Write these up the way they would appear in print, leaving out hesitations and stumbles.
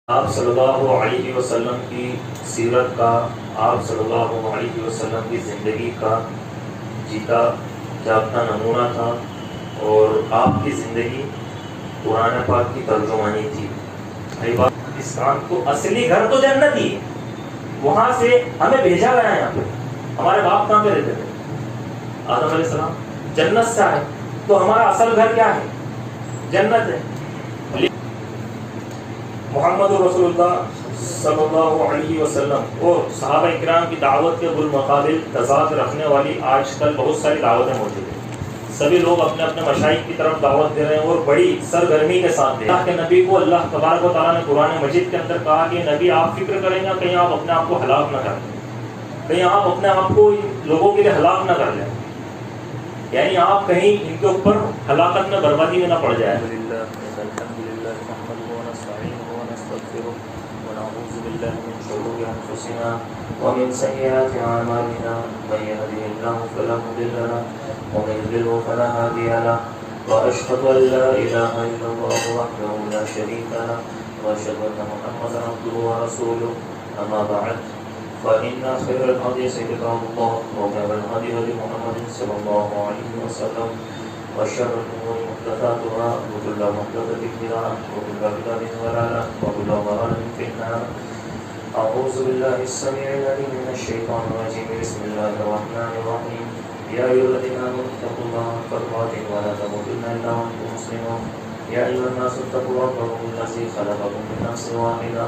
آپ صلی اللہ علیہ وسلم کی سیرت کا، آپ صلی اللہ علیہ وسلم کی زندگی کا جیتا جاگتا نمونہ تھا، اور آپ کی زندگی قرآن پاک کی ترجمانی تھی۔ اس کام کو اصلی گھر تو جنت ہی ہے، وہاں سے ہمیں بھیجا گیا ہے۔ یہاں پہ ہمارے باپ کہاں پہ رہتے تھے؟ آدم علیہ السلام جنت سے آئے، تو ہمارا اصل گھر کیا ہے؟ جنت ہے۔ محمد رسول اللہ صلی اللہ علیہ وسلم اور صحابہ کرام کی دعوت کے بالمقابل تضاد رکھنے والی آج کل بہت ساری دعوتیں موجود ہیں۔ سبھی لوگ اپنے اپنے مشائخ کی طرف دعوت دے رہے ہیں اور بڑی سرگرمی کے ساتھ دے رہے ہیں۔ اللہ کے نبی کو اللہ تبارک و تعالیٰ نے قرآن مجید کے اندر کہا کہ نبی آپ فکر کریں گے کہیں آپ اپنے آپ کو ہلاک نہ کر لیں، کہیں آپ اپنے آپ کو لوگوں کے لیے ہلاک نہ کر لیں، یعنی آپ کہیں ان کے اوپر ہلاکت میں بربادی میں نہ پڑ جائے۔ ونعوذ بالله من شرور أنفسنا ومن سيئات أعمالنا، من يهده الله فلا مضل له ومن يضلل فلا هادي له، وأشهد أن لا إله إلا الله وحده لا شريك له، وأشهد أن محمدا عبده ورسوله، أما بعد فإن خير الحديث كتاب الله، وخير الهدي هدي محمد صلى الله عليه وسلم، وشر الأمور محدثاتها، وكل محدثة بدعة، وكل بدعة ضلالة، وكل ضلالة في النار۔ أعوذ بالله السميع العليم من الشيطان الرجيم، بسم الله الرحمن الرحيم، يا أيها الذين آمنوا اتقوا الله حق تقاته ولا تموتن إلا وأنتم مسلمون، يا أيها الناس اتقوا ربكم الذي خلقكم من نفس واحدة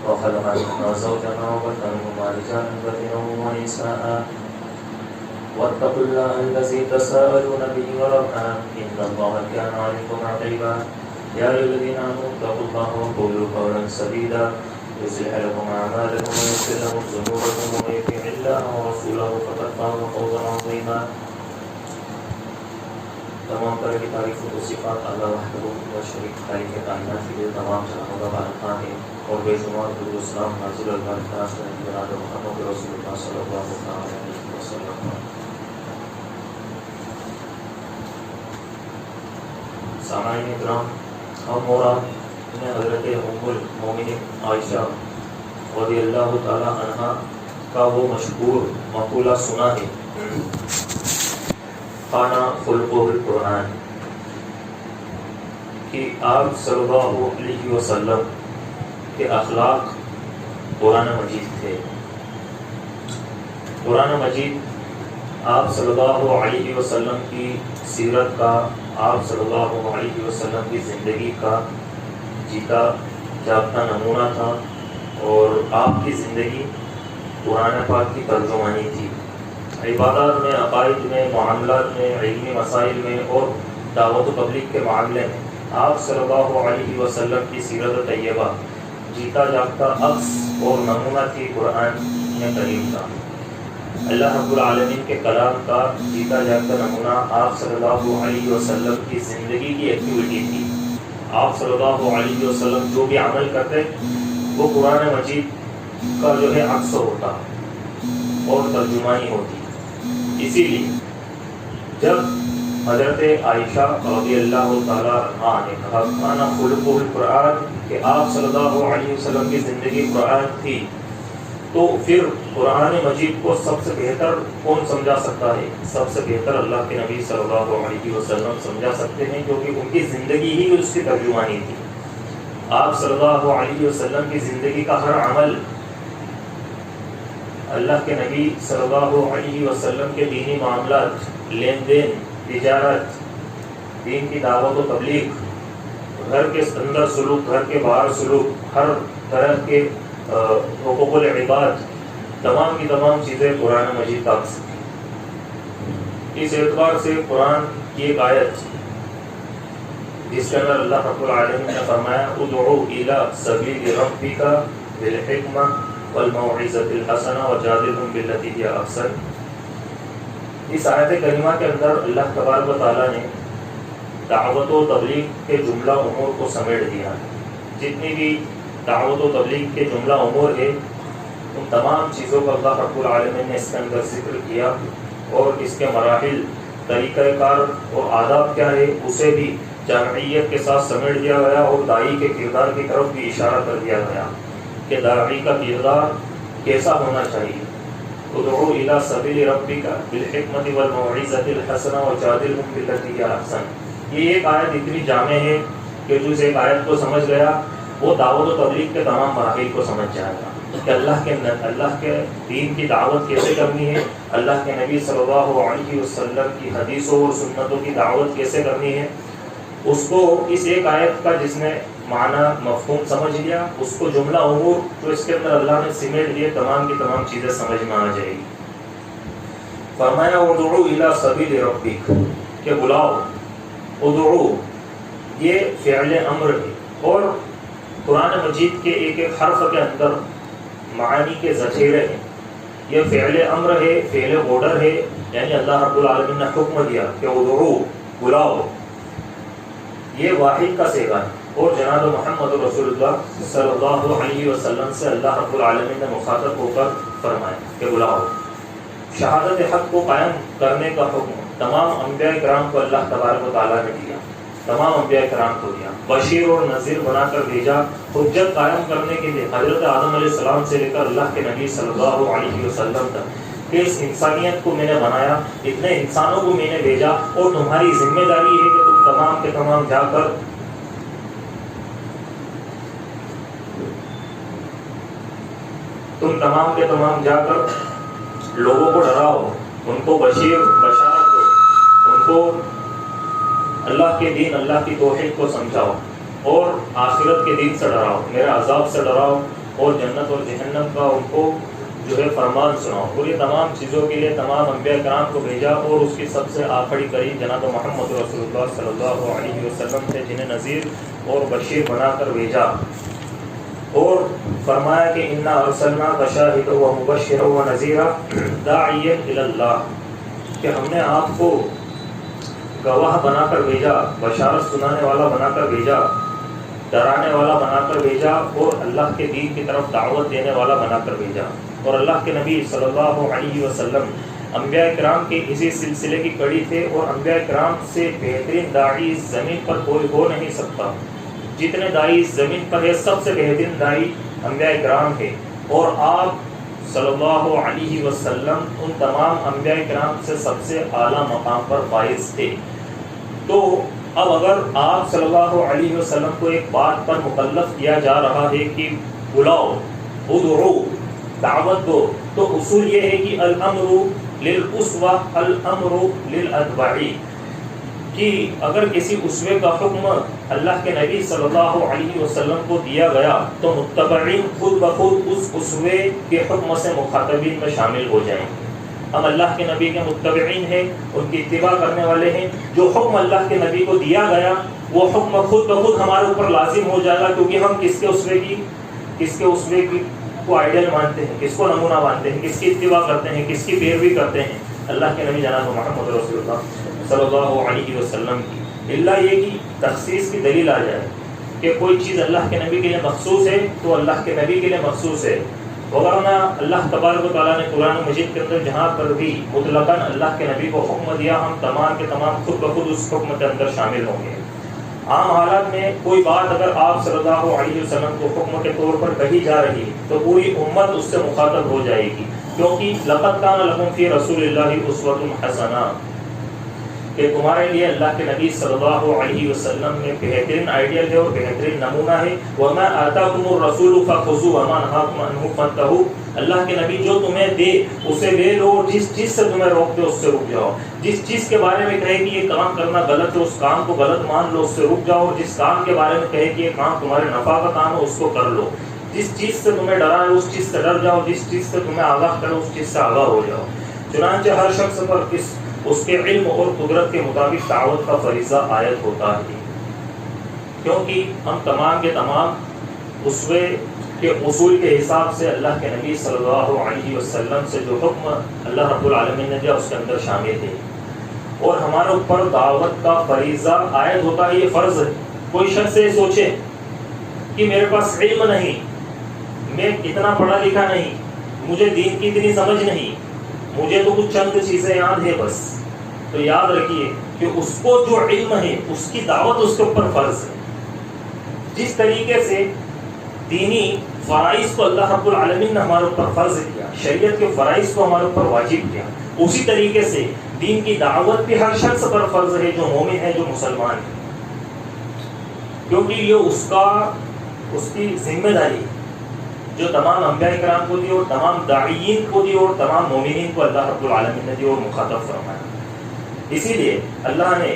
وخلق منها زوجها وبث منهما رجالا كثيرا ونساء، واتقوا الله الذي تساءلون به والأرحام إن الله كان عليكم رقيبا، يا أيها الذين آمنوا اتقوا الله وقولوا قولا سديدا يصلح لكم أعمالكم ويغفر لكم ذنوبكم، ومن يطع الله ورسوله فقد فاز فوزا عظيما۔ تمام طرح کی تعریف و صفات اللہ وحدہ لا شریک خالق کائنات کے لیے، تمام جہانوں کا خالق ہے، اور بے شمار درود و سلام نازل اور برکات جناب محمد رسول اللہ صلی اللہ علیہ وسلم۔ سامعین اکرام، ہم اور آپ نے حضرت ام المومنین عائشہ رضی اللہ تعالی عنہا کا وہ مشہور مقولہ سنا ہے، کانا خلقہ القرآن، کہ آپ صلی اللہ علیہ وسلم کے اخلاق قرآن مجید تھے۔ قرآن مجید آپ صلی اللہ علیہ وسلم کی سیرت کا، آپ صلی اللہ علیہ وسلم کی زندگی کا جیتا جاگتا نمونہ تھا، اور آپ کی زندگی قرآن پاک کی ترجمانی تھی۔ عبادات میں، عقائد میں، معاملات میں، علمی مسائل میں اور دعوت و تبلیغ کے معاملے میں آپ صلی اللہ علیہ وسلم کی سیرت طیبہ جیتا جاگتا عکس اور نمونہ تھی قرآن کریم کا۔ اللہ رب العالمین کے کلام کا جیتا جاگتا نمونہ آپ صلی اللہ علیہ وسلم کی زندگی کی ایکٹیویٹی تھی۔ آپ صلی اللہ علیہ وسلم جو بھی عمل کرتے وہ قرآن مجید کا جو ہے عکس ہوتا اور ترجمانی ہوتی۔ اسی لیے جب حضرت عائشہ رضی اللہ تعالیٰ عنہا نے کہا کانا خلقہ القرآن، کہ آپ صلی اللہ علیہ وسلم کی زندگی قرآن تھی، تو پھر قرآن مجید کو سب سے بہتر کون سمجھا سکتا ہے؟ سب سے بہتر اللہ کے نبی صلی اللہ علیہ وسلم سمجھا سکتے ہیں، کیونکہ ان کی زندگی ہی اس کی ترجمانی تھی۔ آپ صلی اللہ علیہ وسلم کی زندگی کا ہر عمل اللہ کے نبی صلی اللہ علیہ وسلم کے دینی معاملات، لین دین، تجارت، دین کی دعوت و تبلیغ، گھر کے اندر سلوک، گھر کے باہر سلوک، ہر طرح کے حقوق العباد، تمام کی تمام چیزیں قرآن مجید کا عکس تھی۔ اس اعتبار سے قرآن کی ایک آیت جس کے اندر اللہ رب العالمین نے فرمایا ادعو الی سبیل ربک بالحکمہ والموعظۃ الحسنہ وجادلہم باللتی ہی احسن، اس آیت کریمہ کے اندر اللہ تبارک و تعالیٰ نے دعوت و تبلیغ کے جملہ امور کو سمیٹ دیا ہے۔ جتنی بھی دعوت و تبلیغ کے جملہ امور ہے ان تمام چیزوں کا اللہ رب العالمین نے اس کے اندر ذکر کیا، اور اس کے مراحل، طریقہ کار اور آداب کیا ہے اسے بھی جامعیت کے ساتھ سمیٹ دیا گیا اور داعی کے کردار کی طرف بھی اشارہ کر دیا گیا کہ داعی کا کردار کیسا ہونا چاہیے. ادعو الی سبیل ربک بالحکمت والموعظۃ الحسنہ وجادلہم بالتی ہی احسن. یہ ایک آیت اتنی جامع ہے کہ جو اس ایک آیت کو سمجھ گیا وہ دعوت و تبلیغ کے تمام مراحل کو سمجھ جائے گا کہ اللہ کے دین کی دعوت کیسے کرنی ہے, اللہ کے نبی صلی اللہ علیہ وسلم کی حدیثوں اور سنتوں کی دعوت کیسے کرنی ہے. اس کو اس ایک آیت کا جس نے معنی مفہوم سمجھ لیا, اس کو جملہ امور جو اس کے اندر اللہ نے سمیٹ دیے تمام کی تمام چیزیں سمجھ میں آ جائے گی. فرمایا ادعو الی سبیل ربک, کہ بلاؤ. ادعو یہ فعل امر ہے اور قرآن مجید کے ایک ایک حرف کے اندر معانی کے ذخیرے ہیں. یہ فعل امر ہے, فعل آرڈر ہے, یعنی اللہ رب العالمین نے حکم دیا کہ ادعو بلاؤ. یہ واحد کا صیغہ ہے اور جناب محمد رسول اللہ صلی اللہ علیہ وسلم سے اللہ رب العالمین نے مخاطب ہو کر فرمایا کہ بلاؤ. شہادت حق کو قائم کرنے کا حکم تمام انبیاء کرام کو اللہ تبارک و تعالیٰ نے دیا, تمام انبیاء کرام کو دیا. بشیر اور نذیر بنا کر بھیجا حجت قائم کرنے کے لیے حضرت آدم علیہ السلام سے لے کر اللہ کے نبی صلی اللہ علیہ وسلم تک کہ اس انسانیت کو میں نے بنایا, اتنے انسانوں کو میں نے بھیجا اور تمہاری ذمہ داری ہے کہ تم تمام کے تمام جا کر لوگوں کو ڈراؤ, ان کو بشارت دو, ان کو اللہ کے دین, اللہ کی توحید کو سمجھاؤ اور آخرت کے دین سے ڈراؤ, میرے عذاب سے ڈراؤ اور جنت اور جہنم کا ان کو جو ہے فرمان سناؤ. اور یہ تمام چیزوں کے لیے تمام انبیاء کرام کو بھیجا اور اس کی سب سے آخری قریب جناب محمد رسول اللہ صلی اللہ علیہ وسلم تھے جنہیں نذیر اور بشیر بنا کر بھیجا. اور فرمایا کہ انا ارسلناک شاہدا و مبشرا و نذیرا داعیا الی اللہ, کہ ہم نے آپ کو گواہ بنا کر بھیجا, بشارت سنانے والا بنا کر بھیجا, ڈرانے والا بنا کر بھیجا اور اللہ کے دین کی طرف دعوت دینے والا بنا کر بھیجا. اور اللہ کے نبی صلی اللہ علیہ وسلم انبیاء کرام کے اسی سلسلے کی کڑی تھے اور انبیاء کرام سے بہترین داعی زمین پر کوئی ہو نہیں سکتا. جتنے داعی زمین پر ہے سب سے بہترین داعی انبیاء کرام ہے اور آپ صلی اللہ علیہ وسلم ان تمام انبیاء کرام سے سب سے اعلیٰ مقام پر فائز تھے. تو اب اگر آپ صلی اللہ علیہ وسلم کو ایک بات پر مکلف کیا جا رہا ہے کہ بلاؤ, ادعو, دعوت دو, تو اصول یہ ہے کہ الامر للاسوہ الامر للاتباع, کہ اگر کسی اسوے کا حکم اللہ کے نبی صلی اللہ علیہ وسلم کو دیا گیا تو متبعین خود بخود اس اسوے کے حکم سے مخاطبین میں شامل ہو جائیں گے. ہم اللہ کے نبی کے متبعین ہیں, ان کی اتباع کرنے والے ہیں. جو حکم اللہ کے نبی کو دیا گیا وہ حکم خود بخود ہمارے اوپر لازم ہو جائے گا, کیونکہ ہم کس کے اسوے کی کو آئیڈیل مانتے ہیں, کس کو نمونہ مانتے ہیں, کس کی اتباع کرتے ہیں, کس کی پیروی کرتے ہیں. اللہ کے نبی جناب محمد رسول اللہ صلی اللہ علیہ وسلم کی. اللہ یہ کہ تخصیص کی دلیل آ جائے کہ کوئی چیز اللہ کے نبی کے لیے مخصوص ہے تو اللہ کے نبی کے لیے مخصوص ہے, وغیرہ اللہ تبارک و تعالیٰ نے قرآن مجید کے اندر جہاں پر بھی مطلقاً اللہ کے نبی کو حکم دیا ہم تمام کے تمام خود بخود اس حکم کے اندر شامل ہوں گے. عام حالات میں کوئی بات اگر آپ صلی اللہ علیہ وسلم کو حکم کے طور پر کہی جا رہی تو پوری امت اس سے مخاطب ہو جائے گی, کیونکہ لقد کان لکم فی رسول اللہ اسوۃ حسنہ, کہ تمہارے لیے اللہ کے نبی صلی اللہ علیہ وسلم میں بہترین آئیڈیل ہے اور بہترین نمونہ ہے. وما آتاکم الرسول فخذوہ وما نہاکم عنہ فانتہوا, اللہ کے نبی جو تمہیں دے اسے لے لو, جس چیز سے تمہیں روک دے اس سے رک جاؤ. جس چیز کے بارے میں کہے کہ یہ کام کرنا غلط ہے اس کام کو غلط مان لو, اس سے رک جاؤ. جس کام کے بارے میں کہے کہ یہ کام تمہارے نفع کا کام ہے اس کو کر لو. جس چیز سے تمہیں ڈرا ہے اس چیز سے ڈر جاؤ, جس چیز سے تمہیں آگاہ کرو اس چیز سے آگاہ ہو جاؤ. چنانچہ ہر شخص پر اس کے علم اور قدرت کے مطابق دعوت کا فریضہ عائد ہوتا ہے, کیونکہ ہم تمام کے تمام اسوے کے اصول کے حساب سے اللہ کے نبی صلی اللہ علیہ وسلم سے جو حکم اللہ رب العالمین نے دیا اس کے اندر شامل ہے, اور ہمارے اوپر دعوت کا فریضہ عائد ہوتا ہے, یہ فرض ہے. کوئی شخص یہ سوچے کہ میرے پاس علم نہیں, میں اتنا پڑھا لکھا نہیں, مجھے دین کی اتنی سمجھ نہیں, مجھے تو کچھ چند چیزیں یاد ہے بس, تو یاد رکھیے کہ اس کو جو علم ہے اس کی دعوت اس کے اوپر فرض ہے. جس طریقے سے دینی فرائض کو اللہ رب العالمین نے ہمارے اوپر فرض کیا، شریعت کے فرائض کو ہمارے اوپر واجب کیا، اسی طریقے سے دین کی دعوت بھی ہر شخص پر فرض ہے جو مومن ہے، جو مسلمان ہے، کیونکہ یہ اس کی ذمہ داری جو تمام انبیاء کرام کو دی اور تمام داعیین کو دی اور تمام مومنین کو اللہ رب العالمین نے دی اور مخاطب فرمایا. اسی لیے اللہ نے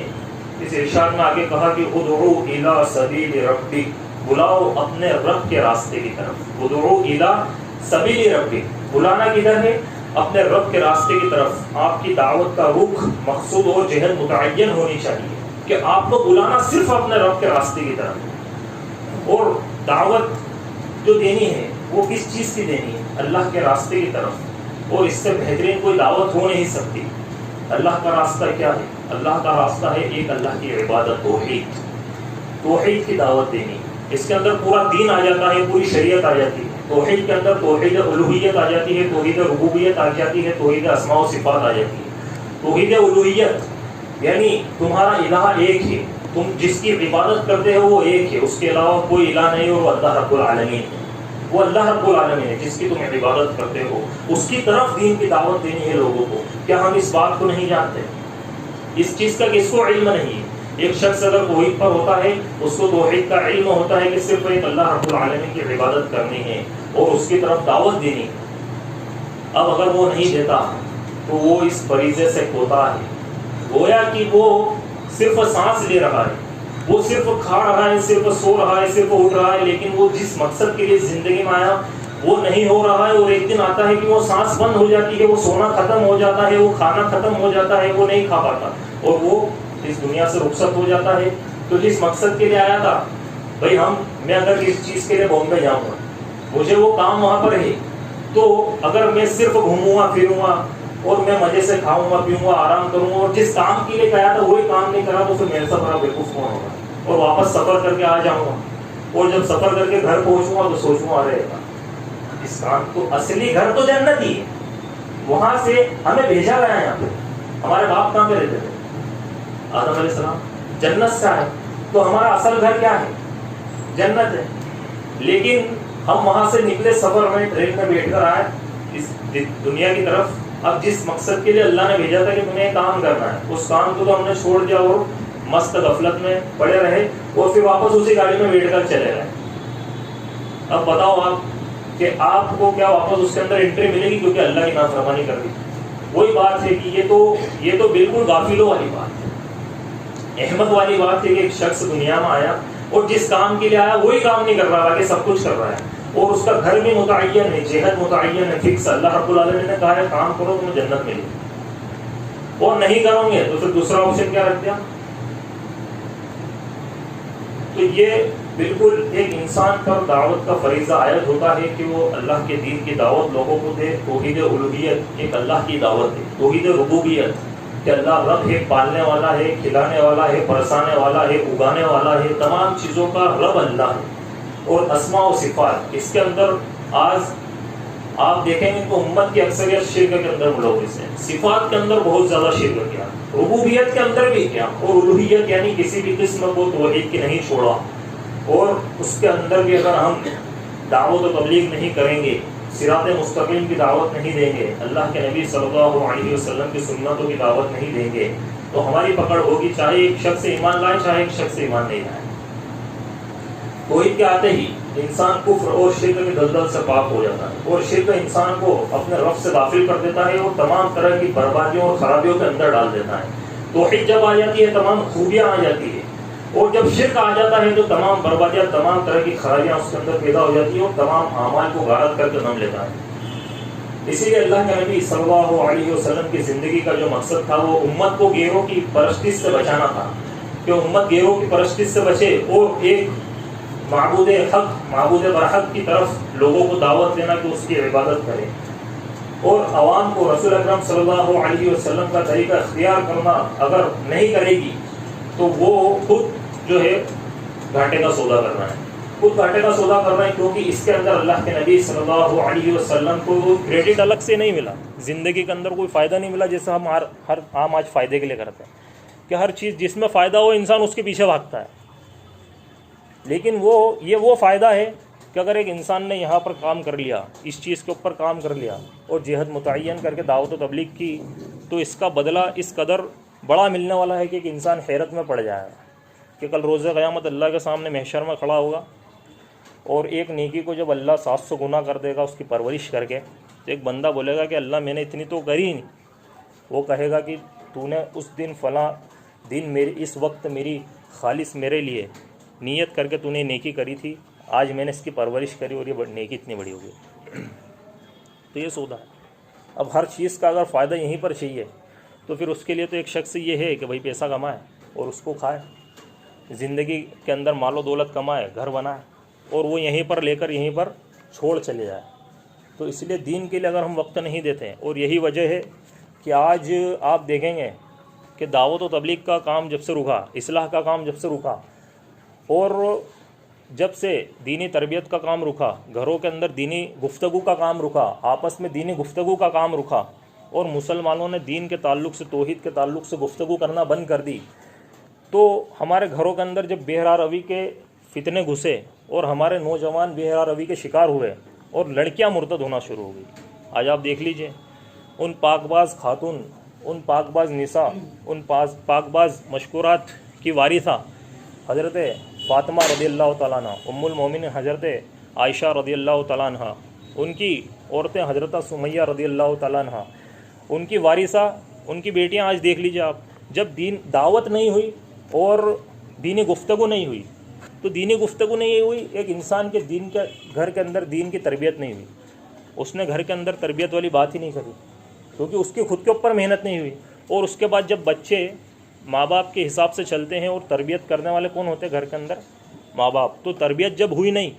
اس ارشاد میں آگے کہا کہ ادعو الی سبیل ربک، بلاؤ اپنے رب کے راستے کی طرف. ادعو الی سبیل ربک، بلانا کدھر ہے؟ اپنے رب کے راستے کی طرف. آپ کی دعوت کا رخ، مقصود اور جہت متعین ہونی چاہیے کہ آپ کو بلانا صرف اپنے رب کے راستے کی طرف. اور دعوت جو دینی ہے وہ کس چیز کی دینی ہے؟ اللہ کے راستے کی طرف. اور اس سے بہترین کوئی دعوت ہو نہیں سکتی. اللہ کا راستہ کیا ہے؟ اللہ کا راستہ ہے ایک اللہ کی عبادت، توحید. توحید کی دعوت دینی، اس کے اندر پورا دین آ جاتا ہے، پوری شریعت آ جاتی ہے. توحید کے اندر توحید الوہیت آ جاتی ہے، توحید ربوبیت آ جاتی ہے، توحید اسماء و صفات آ جاتی ہے. توحید الوہیت یعنی تمہارا الہ ایک ہے، تم جس کی عبادت کرتے ہو وہ ایک ہے، اس کے علاوہ کوئی الہ نہیں، اور وہ اللہ رب العالمین ہے. وہ اللہ رب العالمین ہے جس کی تم عبادت کرتے ہو، اس کی طرف دین کی دعوت دینی ہے لوگوں کو. کیا ہم اس بات کو نہیں جانتے؟ اس چیز کا کس کو علم نہیں ہے؟ ایک شخص اگر توحید پر ہوتا ہے، اس کو توحید کا علم ہوتا ہے کہ صرف ایک اللہ رب العالمین کی عبادت کرنی ہے اور اس کی طرف دعوت دینی. اب اگر وہ نہیں دیتا تو وہ اس فریضے سے کوتا ہے. گویا کہ وہ صرف سانس لے رہا ہے، وہ صرف کھا رہا ہے، صرف سو رہا ہے، صرف اٹھ رہا ہے، لیکن وہ جس مقصد کے لیے زندگی میں آیا وہ نہیں ہو رہا ہے. اور ایک دن آتا ہے کہ وہ سانس بند ہو جاتی ہے، وہ سونا ختم ہو جاتا ہے، وہ کھانا ختم ہو جاتا ہے، وہ نہیں کھا پاتا اور وہ اس دنیا سے رخصت ہو جاتا ہے. تو جس مقصد کے لیے آیا تھا، بھائی میں اگر اس چیز کے لیے بامبے جاؤں گا، مجھے وہ کام وہاں پر ہے، تو اگر میں صرف گھوموں گا پھروں گا اور میں مزے سے کھاؤں گا پیوں گا آرام کروں گا اور جس کام کے لیے گیا تھا وہی کام نہیں کرا، تو پھر میرے سے بڑا بیوقوف کون ہوگا؟ اور واپس سفر کر کے آ جاؤں گا اور جب سفر کر کے گھر پہنچوں گا تو سوچوں گا ارے اس کام تو اصلی گھر تو جنت ہی ہے، وہاں سے ہمیں بھیجا گیا ہے. یہاں پہ ہمارے باپ کہاں پہ رہتے تھے؟ آدم علیہ السلام. جنت سے آئے تو ہمارا اصل گھر کیا ہے؟ جنت ہے. لیکن ہم وہاں سے نکلے سفر میں، ٹرین میں بیٹھ کر آئے اس دنیا کی طرف. اب جس مقصد کے لیے اللہ نے بھیجا تھا کہ تمہیں کام کرنا ہے، اس کام کو تو ہم نے چھوڑ دیا اور مست غفلت میں پڑے رہے اور پھر واپس اسی گاڑی میں بیٹھ کر چلے گئے. اب بتاؤ آپ کہ آپ کو کیا واپس اس کے اندر انٹری ملے گی کیونکہ اللہ کی نافرمانی کر دی؟ وہی بات ہے کہ یہ تو بالکل غافلوں والی بات ہے. احمد والی بات ہے کہ ایک شخص دنیا میں آیا اور جس کام کے لیے آیا وہی کام نہیں کر رہا، باقی سب کچھ کر رہا ہے اور اس کا گھر بھی متعین ہے، جہت متعین ہے، فکس. اللہ رب العالمین نے کہا ہے کام کرو تمہیں جنت ملے گی، اور نہیں کرو گے تو پھر دوسرا آپشن کیا رکھ دیا؟ تو یہ بالکل ایک انسان پر دعوت کا فریضہ عائد ہوتا ہے کہ وہ اللہ کے دین کی دعوت لوگوں کو دے. توحید الوہیت ایک اللہ کی دعوت ہے. توحید ربوبیت کہ اللہ رب ہے، پالنے والا ہے، کھلانے والا ہے، پرسانے والا ہے، اگانے والا ہے، تمام چیزوں کا رب اللہ ہے. اور اسماء و صفات، اس کے اندر آج آپ دیکھیں گے تو امت کی اکثریت شرک کے اندر ملوث ہے. صفات کے اندر بہت زیادہ شرک کیا، ربوبیت کے اندر بھی کیا، اور الوہیت یعنی کسی بھی قسم کو توحید کی نہیں چھوڑا. اور اس کے اندر بھی اگر ہم دعوت و تبلیغ نہیں کریں گے، صراط مستقیم کی دعوت نہیں دیں گے، اللہ کے نبی صلی اللہ علیہ وسلم کی سنتوں کی دعوت نہیں دیں گے، تو ہماری پکڑ ہوگی چاہے ایک شخص ایمان لائے چاہے ایک شخص ایمان نہیں لائے. توحید کے آتے ہی انسان کفر اور شرک کے دلدل سے پاک ہو جاتا ہے، اور شرک انسان کو اپنے رب سے غافل کر دیتا ہے اور تمام طرح کی بربادیوں اور خرابیوں کے اندر ڈال دیتا ہے. توحید جب آ جاتی ہے تمام خوبیاں آ جاتی ہے، اور جب شرک آ جاتا ہے تو تمام بربادیاں، تمام طرح کی خرابیاں اس کے اندر پیدا ہو جاتی ہیں اور تمام اعمال کو غارت کر کے نم لیتا ہے. اسی لیے اللہ کے نبی صلی اللہ علیہ وسلم کی زندگی کا جو مقصد تھا وہ امت کو گیروں کی پرستش سے بچانا تھا، کہ امت گیروں کی پرستش سے بچے اور ایک معبود حق، معبود برحق کی طرف لوگوں کو دعوت دینا کہ اس کی عبادت کرے، اور عوام کو رسول اکرم صلی اللہ علیہ وسلم کا طریقہ اختیار کرنا اگر نہیں کرے گی تو وہ خود جو ہے گھاٹے کا سودا کرنا ہے. خود گھاٹے کا سودا کر رہے ہیں، کیونکہ اس کے اندر اللہ کے نبی صلی اللہ علیہ وسلم کو کریڈٹ الگ سے نہیں ملا، زندگی کے اندر کوئی فائدہ نہیں ملا جیسے ہم ہر عام آج فائدے کے لیے کرتے ہیں کہ ہر چیز جس میں فائدہ ہو انسان اس کے پیچھے بھاگتا ہے. لیکن وہ فائدہ ہے کہ اگر ایک انسان نے یہاں پر کام کر لیا، اس چیز کے اوپر کام کر لیا اور جہد متعین کر کے دعوت و تبلیغ کی، تو اس کا بدلہ اس قدر بڑا ملنے والا ہے کہ ایک انسان حیرت میں پڑ جائے گا کہ کل روز قیامت اللہ کے سامنے محشر میں کھڑا ہوگا، اور ایک نیکی کو جب اللہ 700 گنا کر دے گا اس کی پرورش کر کے، تو ایک بندہ بولے گا کہ اللہ میں نے اتنی تو کری ہی نہیں. وہ کہے گا کہ تو نے اس دن فلاں دن میری اس وقت میری خالص میرے لیے نیت کر کے تو نے نیکی کری تھی، آج میں نے اس کی پرورش کری اور یہ نیکی اتنی بڑی ہوگی. تو یہ سودا ہے. اب ہر چیز کا اگر فائدہ یہیں پر چاہیے تو پھر اس کے لیے تو ایک شخص یہ ہے کہ بھائی پیسہ کمائے اور اس کو کھائے، زندگی کے اندر مال و دولت کمائے، گھر بنائے اور وہ یہیں پر لے کر یہیں پر چھوڑ چلے جائے. تو اس لیے دین کے لیے اگر ہم وقت نہیں دیتے ہیں، اور یہی وجہ ہے کہ آج آپ دیکھیں گے کہ دعوت و تبلیغ کا کام جب سے رکا، اصلاح کا کام جب سے رکا، اور جب سے دینی تربیت کا کام رکا، گھروں کے اندر دینی گفتگو کا کام رکا، آپس میں دینی گفتگو کا کام رکا، اور مسلمانوں نے دین کے تعلق سے، توحید کے تعلق سے گفتگو کرنا بند کر دی، تو ہمارے گھروں کے اندر جب بے حیا روی کے فتنے گھسے اور ہمارے نوجوان بے حیا روی کے شکار ہوئے اور لڑکیاں مرتد ہونا شروع ہو گئی. آج آپ دیکھ لیجئے ان پاک باز خاتون، ان پاک باز نساء، ان پاک باز مشکورات کی وارثہ حضرت فاطمہ رضی اللہ تعالیٰ عنہ، ام المومنین حضرت عائشہ رضی اللہ تعالیٰ عنہ، ان کی عورتیں حضرت سمیہ رضی اللہ تعالیٰ عنہ، ان کی وارثہ، ان کی بیٹیاں. آج دیکھ لیجئے آپ، جب دعوت نہیں ہوئی اور دینی گفتگو نہیں ہوئی، تو دینی گفتگو نہیں ہوئی، ایک انسان کے دین کے گھر کے اندر دین کی تربیت نہیں ہوئی، اس نے گھر کے اندر تربیت والی بات ہی نہیں کری کیونکہ اس کی خود کے اوپر محنت نہیں ہوئی. اور اس کے بعد جب بچے ماں باپ کے حساب سے چلتے ہیں، اور تربیت کرنے والے کون ہوتے ہیں گھر کے اندر؟ ماں باپ. تو تربیت جب ہوئی نہیں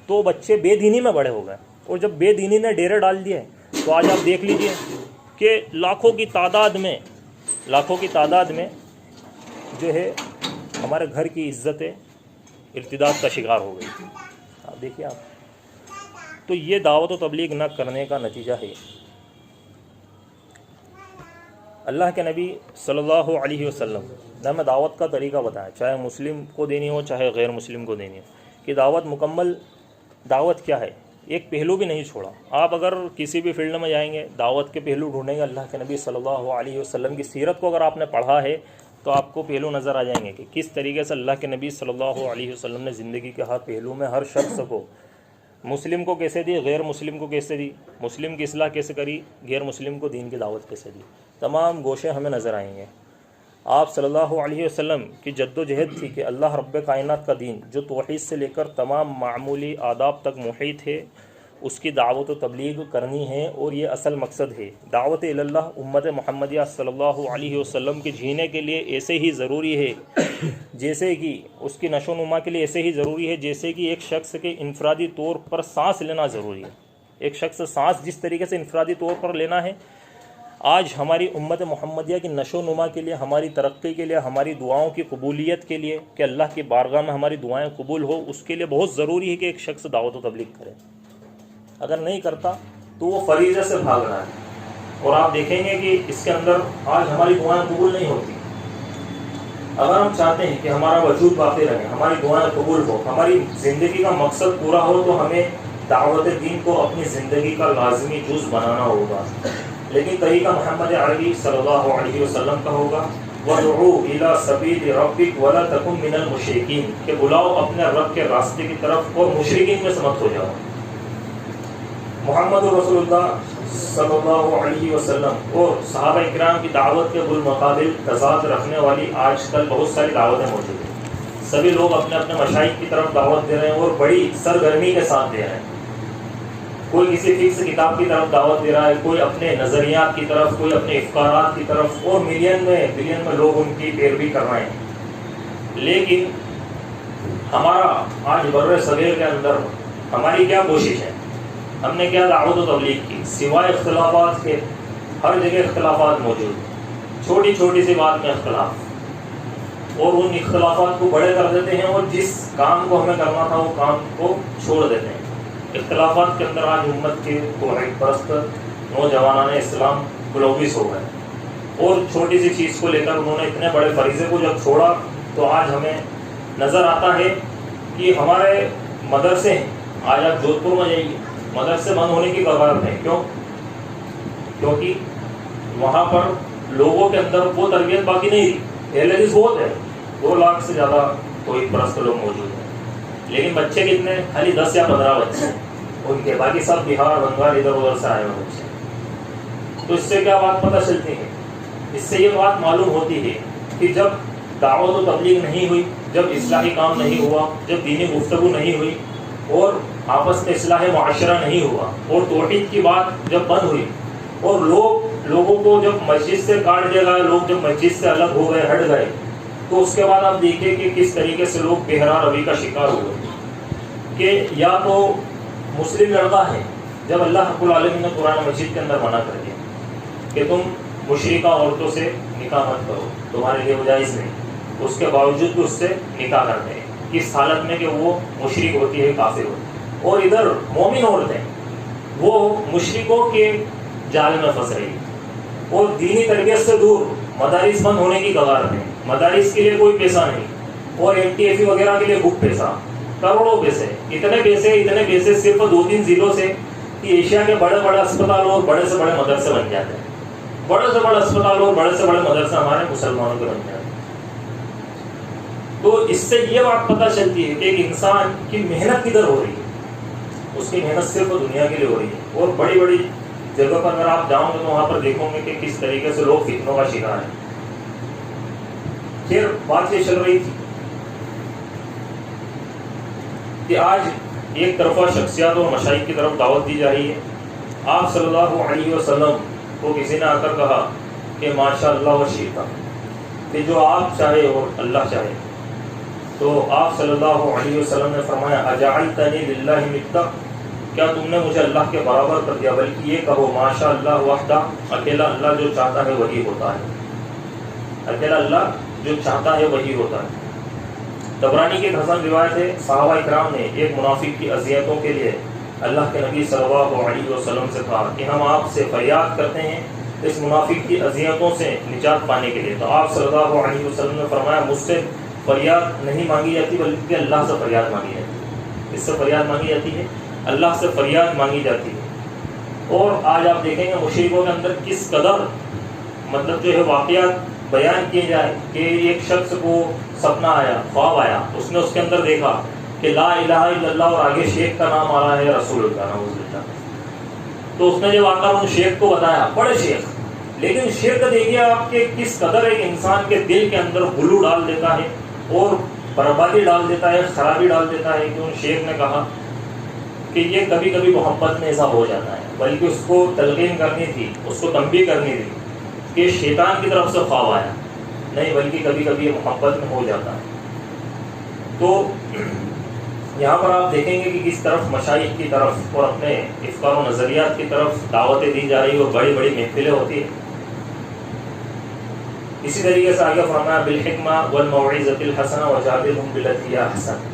تو بچے بے دینی میں بڑے ہو گئے، اور جب بے دینی نے ڈیرے ڈال دیے تو آج آپ دیکھ لیجئے کہ لاکھوں کی تعداد میں جو ہے ہمارے گھر کی عزتیں ارتداد کا شکار ہو گئی. آپ دیکھیے آپ، تو یہ دعوت و تبلیغ نہ کرنے کا نتیجہ ہے. اللہ کے نبی صلی اللہ علیہ وسلم نے ہمیں دعوت کا طریقہ بتایا، چاہے مسلم کو دینی ہو چاہے غیر مسلم کو دینی ہو، کہ دعوت مکمل دعوت کیا ہے، ایک پہلو بھی نہیں چھوڑا. آپ اگر کسی بھی فیلڈ میں جائیں گے دعوت کے پہلو ڈھونڈیں گے، اللہ کے نبی صلی اللہ علیہ وسلم کی سیرت کو اگر آپ نے پڑھا ہے تو آپ کو پہلو نظر آ جائیں گے کہ کس طریقے سے اللہ کے نبی صلی اللہ علیہ وسلم نے زندگی کے ہر پہلو میں ہر شخص کو، مسلم کو کیسے دی، غیر مسلم کو کیسے دی، مسلم کی اصلاح کیسے کری، غیر مسلم کو دین کی دعوت کیسے دی، تمام گوشے ہمیں نظر آئیں گے. آپ صلی اللہ علیہ وسلم کی جد و جہد تھی کہ اللہ رب کائنات کا دین جو توحید سے لے کر تمام معمولی آداب تک محیط ہے، اس کی دعوت و تبلیغ کرنی ہے، اور یہ اصل مقصد ہے. دعوت اللہ امت محمدیہ صلی اللہ علیہ وسلم کے جینے کے لیے ایسے ہی ضروری ہے جیسے کہ اس کی نشو و نما کے لیے ایسے ہی ضروری ہے جیسے کہ ایک شخص کے انفرادی طور پر سانس لینا ضروری ہے. ایک شخص سانس جس طریقے سے انفرادی طور پر لینا ہے، آج ہماری امت محمدیہ کی نشو و نما کے لیے، ہماری ترقی کے لیے، ہماری دعاؤں کی قبولیت کے لیے کہ اللہ کی بارگاہ میں ہماری دعائیں قبول ہو، اس کے لیے بہت ضروری ہے کہ ایک شخص دعوت و تبلیغ کرے. اگر نہیں کرتا تو وہ فریضے سے بھاگ رہا ہے. اور آپ دیکھیں گے کہ اس کے اندر آج ہماری دعائیں قبول نہیں ہوتی. اگر ہم چاہتے ہیں کہ ہمارا وجود باقی رہے، ہماری دعائیں قبول ہو، ہماری زندگی کا مقصد پورا ہو، تو ہمیں دعوت دین کو اپنی زندگی کا لازمی جز بنانا ہوگا. لیکن طریقہ محمد عربی صلی اللہ علیہ وسلم کا ہوگا، وَدْعُوا إِلَىٰ سَبِيلِ رَبِّكَ وَلَا تَكُن مِّنَ الْمُشْرِكِينَ، کہ بلاؤ اپنے رب کے راستے کی طرف اور مشرکین میں سے مت ہو جاؤ. محمد رسول اللہ صلی اللہ علیہ وسلم اور صحابہ کرام کی دعوت کے بالمقابل تضاد رکھنے والی آج کل بہت ساری دعوتیں موجود ہیں. سبھی لوگ اپنے اپنے مشائخ کی طرف دعوت دے رہے ہیں اور بڑی سرگرمی کے ساتھ دے رہے ہیں. کوئی کسی فکس کتاب کی طرف دعوت دے رہا ہے، کوئی اپنے نظریات کی طرف، کوئی اپنے افکارات کی طرف، اور بلین میں لوگ ان کی پیروی کر رہے ہیں. لیکن ہمارا آج بر صغیر کے اندر ہماری کیا کوشش ہے؟ ہم نے کیا دعوت و تبلیغ کی؟ سوائے اختلافات کے ہر جگہ اختلافات موجود، چھوٹی چھوٹی سی بات میں اختلاف. اور ان اختلافات کو بڑے کر دیتے ہیں اور جس کام کو ہمیں کرنا تھا وہ کام کو چھوڑ دیتے ہیں۔ اختلافات کے اندر آج امت کے توحید پرست نوجوانان اسلام ملوث ہو گئے اور چھوٹی سی چیز کو لے کر انہوں نے اتنے بڑے فریضے کو جب چھوڑا تو آج ہمیں نظر آتا ہے کہ ہمارے مدرسے، آج آپ جودھ پور میں جائیے، مدرسے بند ہونے کی کگار ہیں۔ کیوں؟ کیونکہ وہاں پر لوگوں کے اندر وہ تربیت باقی نہیں رہی۔ لیڈیز بہت ہے، 2 لاکھ سے زیادہ توحید پرست لوگ موجود ہیں، لیکن بچے کتنے؟ خالی 10 یا 15 بچے ہیں ان کے، باقی سب بہار بنگال ادھر ادھر سے آئے ہوئے بچے ہیں۔ تو اس سے کیا بات پتہ چلتی ہے؟ اس سے یہ بات معلوم ہوتی ہے کہ جب دعوت و تبلیغ نہیں ہوئی، جب اصلاحی کام نہیں ہوا، جب دینی گفتگو نہیں ہوئی اور آپس میں اصلاح معاشرہ نہیں ہوا اور توحید کی بات جب بند ہوئی اور لوگوں کو جب مسجد سے کاٹ دیا گیا، لوگ جب مسجد سے الگ ہو گئے، ہٹ گئے، تو اس کے بعد آپ دیکھیں کہ کس طریقے سے لوگ بہرا روی کا شکار ہوئے کہ یا تو مسلم لڑکا ہے، جب اللہ رب العالمین نے قرآن مجید کے اندر منع کر دیا کہ تم مشرکہ عورتوں سے نکاح مت کرو، تمہارے لیے وہ جائز نہیں، اس کے باوجود بھی اس سے نکاح کرتے ہیں، اس حالت میں کہ وہ مشرک ہوتی ہے، کافر ہوتی ہے، اور ادھر مومن عورتیں وہ مشرکوں کے جال میں پھنس رہی اور دینی تربیت سے دور، مدارس بند ہونے کی کگار میں، مدارس کے لیے کوئی پیسہ نہیں اور MTFE وغیرہ کے لیے خوب پیسہ، کروڑوں پیسے، اتنے پیسے صرف 2-3 ضلعوں سے کہ ایشیا کے بڑے بڑے اسپتال اور بڑے سے بڑے مدرسے بن جاتے ہیں، بڑے سے بڑے اسپتال اور بڑے سے بڑے مدرسے ہمارے مسلمانوں کے بن جاتے ہیں۔ تو اس سے یہ بات پتہ چلتی ہے کہ ایک انسان کی محنت کدھر ہو رہی ہے، اس کی محنت صرف دنیا کے لیے ہو رہی ہے، اور بڑی بڑی جگہ پر اگر آپ جاؤں گے تو وہاں پر دیکھو گے کہ کس طریقے سے لوگ فتنوں کا شکار ہیں۔ پھر بات یہ چل رہی تھی کہ آج ایک طرفہ شخصیات اور مشائخ کی طرف دعوت دی جا رہی ہے۔ آپ صلی اللہ علیہ وسلم کو کسی نے آ کر کہا کہ ماشاء اللہ و شیطہ، کہ جو آپ چاہے اور اللہ چاہے، تو آپ صلی اللہ علیہ وسلم نے فرمایا اجعلتنی للہ ندا، کیا تم نے مجھے اللہ کے برابر کر دیا؟ بلکہ یہ کہو ماشاء اللہ وحدہ، اکیلا اللہ جو چاہتا ہے وہی ہوتا ہے، اکیلا اللہ جو چاہتا ہے وہی ہوتا ہے۔ طبرانی کی ایک حسن روایت ہے، صحابہ اکرام نے ایک منافق کی اذیتوں کے لیے اللہ کے نبی صلی اللہ علیہ وسلم سے کہا کہ ہم آپ سے فریاد کرتے ہیں اس منافق کی اذیتوں سے نجات پانے کے لیے، تو آپ صلی اللہ علیہ وسلم نے فرمایا مجھ سے فریاد نہیں مانگی جاتی بلکہ اللہ سے فریاد مانگی جاتی ہے۔ اس سے فریاد مانگی جاتی ہے، اللہ سے فریاد مانگی جاتی ہے۔ اور آج آپ دیکھیں گے مشرکوں کے اندر کس قدر مطلب جو ہے واقعات بیان کیے جائے کہ ایک شخص کو سپنا آیا، خواب آیا، اس نے اس کے اندر دیکھا کہ لا الہ الا اللہ اور آگے شیخ کا نام آ رہا ہے رسول اللہ نعوذ باللہ، تو اس نے جو واقعہ ان شیخ کو بتایا، بڑے شیخ، لیکن شرک دیکھیے آپ کے کس قدر ایک انسان کے دل کے اندر غلو ڈال دیتا ہے اور بربادی ڈال دیتا ہے، خرابی ڈال دیتا ہے کہ ان شیخ نے کہا کہ یہ کبھی کبھی محبت میں ایسا ہو جاتا ہے، بلکہ اس کو تلقین کرنی تھی، اس کو تنبیہ کرنی تھی کہ شیطان کی طرف سے خواب آیا نہیں، بلکہ کبھی کبھی یہ محبت میں ہو جاتا ہے۔ تو یہاں پر آپ دیکھیں گے کہ کس طرف مشائخ کی طرف اور اپنے افکار و نظریات کی طرف دعوتیں دی جا رہی اور بڑی بڑی محفلیں ہوتی ہیں۔ اسی طریقے سے آگے فرمایا بالحکمہ والموعظۃ الحسنہ وجادلھم باللتی ہی احسن۔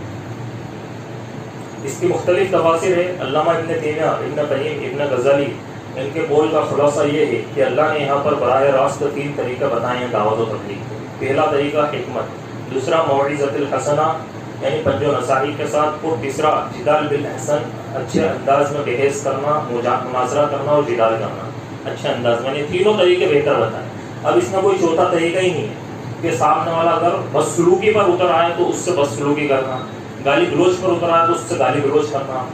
اس کی مختلف تفاسیر ہے، علامہ ابن تیمیہ، ابن قیم، ابن غزالی، ان کے بول کا خلاصہ یہ ہے کہ اللہ نے یہاں پر براہ راست 3 طریقے بتائے ہیں دعوت و تبلیغ۔ پہلا طریقہ حکمت، دوسرا موعظۃ الحسنہ یعنی پنج و نصاحی کے ساتھ، اور تیسرا جدال بالحسن، اچھے انداز میں بحث کرنا، مناظرہ کرنا اور جدال کرنا اچھے انداز میں، یعنی تینوں طریقے بہتر بتائیں۔ اب اس میں کوئی چوتھا طریقہ ہی نہیں ہے کہ سامنے والا اگر بدسلوکی پر اتر آئے تو اس سے بدسلوکی کرنا، گالی گلوچ پر اتر آئے تو اس سے گالی گلوچ کرنا،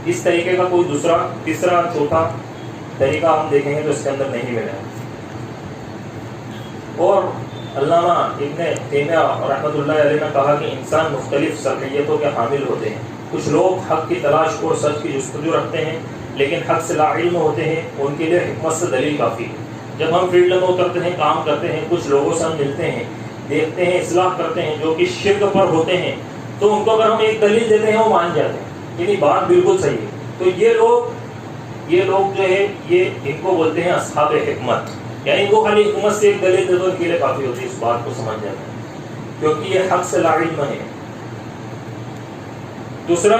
اس طریقے کا کوئی دوسرا تیسرا چوتھا طریقہ ہم دیکھیں گے تو اس کے اندر نہیں ملے۔ اور علامہ ابن تیمیہ رحمۃ اللہ علیہ نے کہا کہ انسان مختلف صلاحیتوں کے حامل ہوتے ہیں، کچھ لوگ حق کی تلاش اور سچ کی جستجو رکھتے ہیں لیکن حق سے لا علم ہوتے ہیں، ان کے لیے حکمت سے دلیل کافی ہے۔ جب ہم فیلڈ میں اترتے ہیں، کام کرتے ہیں، کچھ لوگوں سے ہم ملتے ہیں، دیکھتے ہیں، اصلاح کرتے ہیں جو کہ شرک پر ہوتے ہیں، تو ان کو اگر ہم ایک دلیل دیتے ہیں وہ مان جاتے ہیں، یعنی بات بالکل صحیح ہے۔ تو یہ لوگ جو ہے یہ ان کو بولتے ہیں اصحاب حکمت، یعنی ان کو خالی حکمت سے ایک دلیل دے دو ان کے لیے کافی ہوتی ہے، اس بات کو سمجھ جاتے ہیں۔ کیونکہ یہ حق سے لا علم ہے۔ دوسرا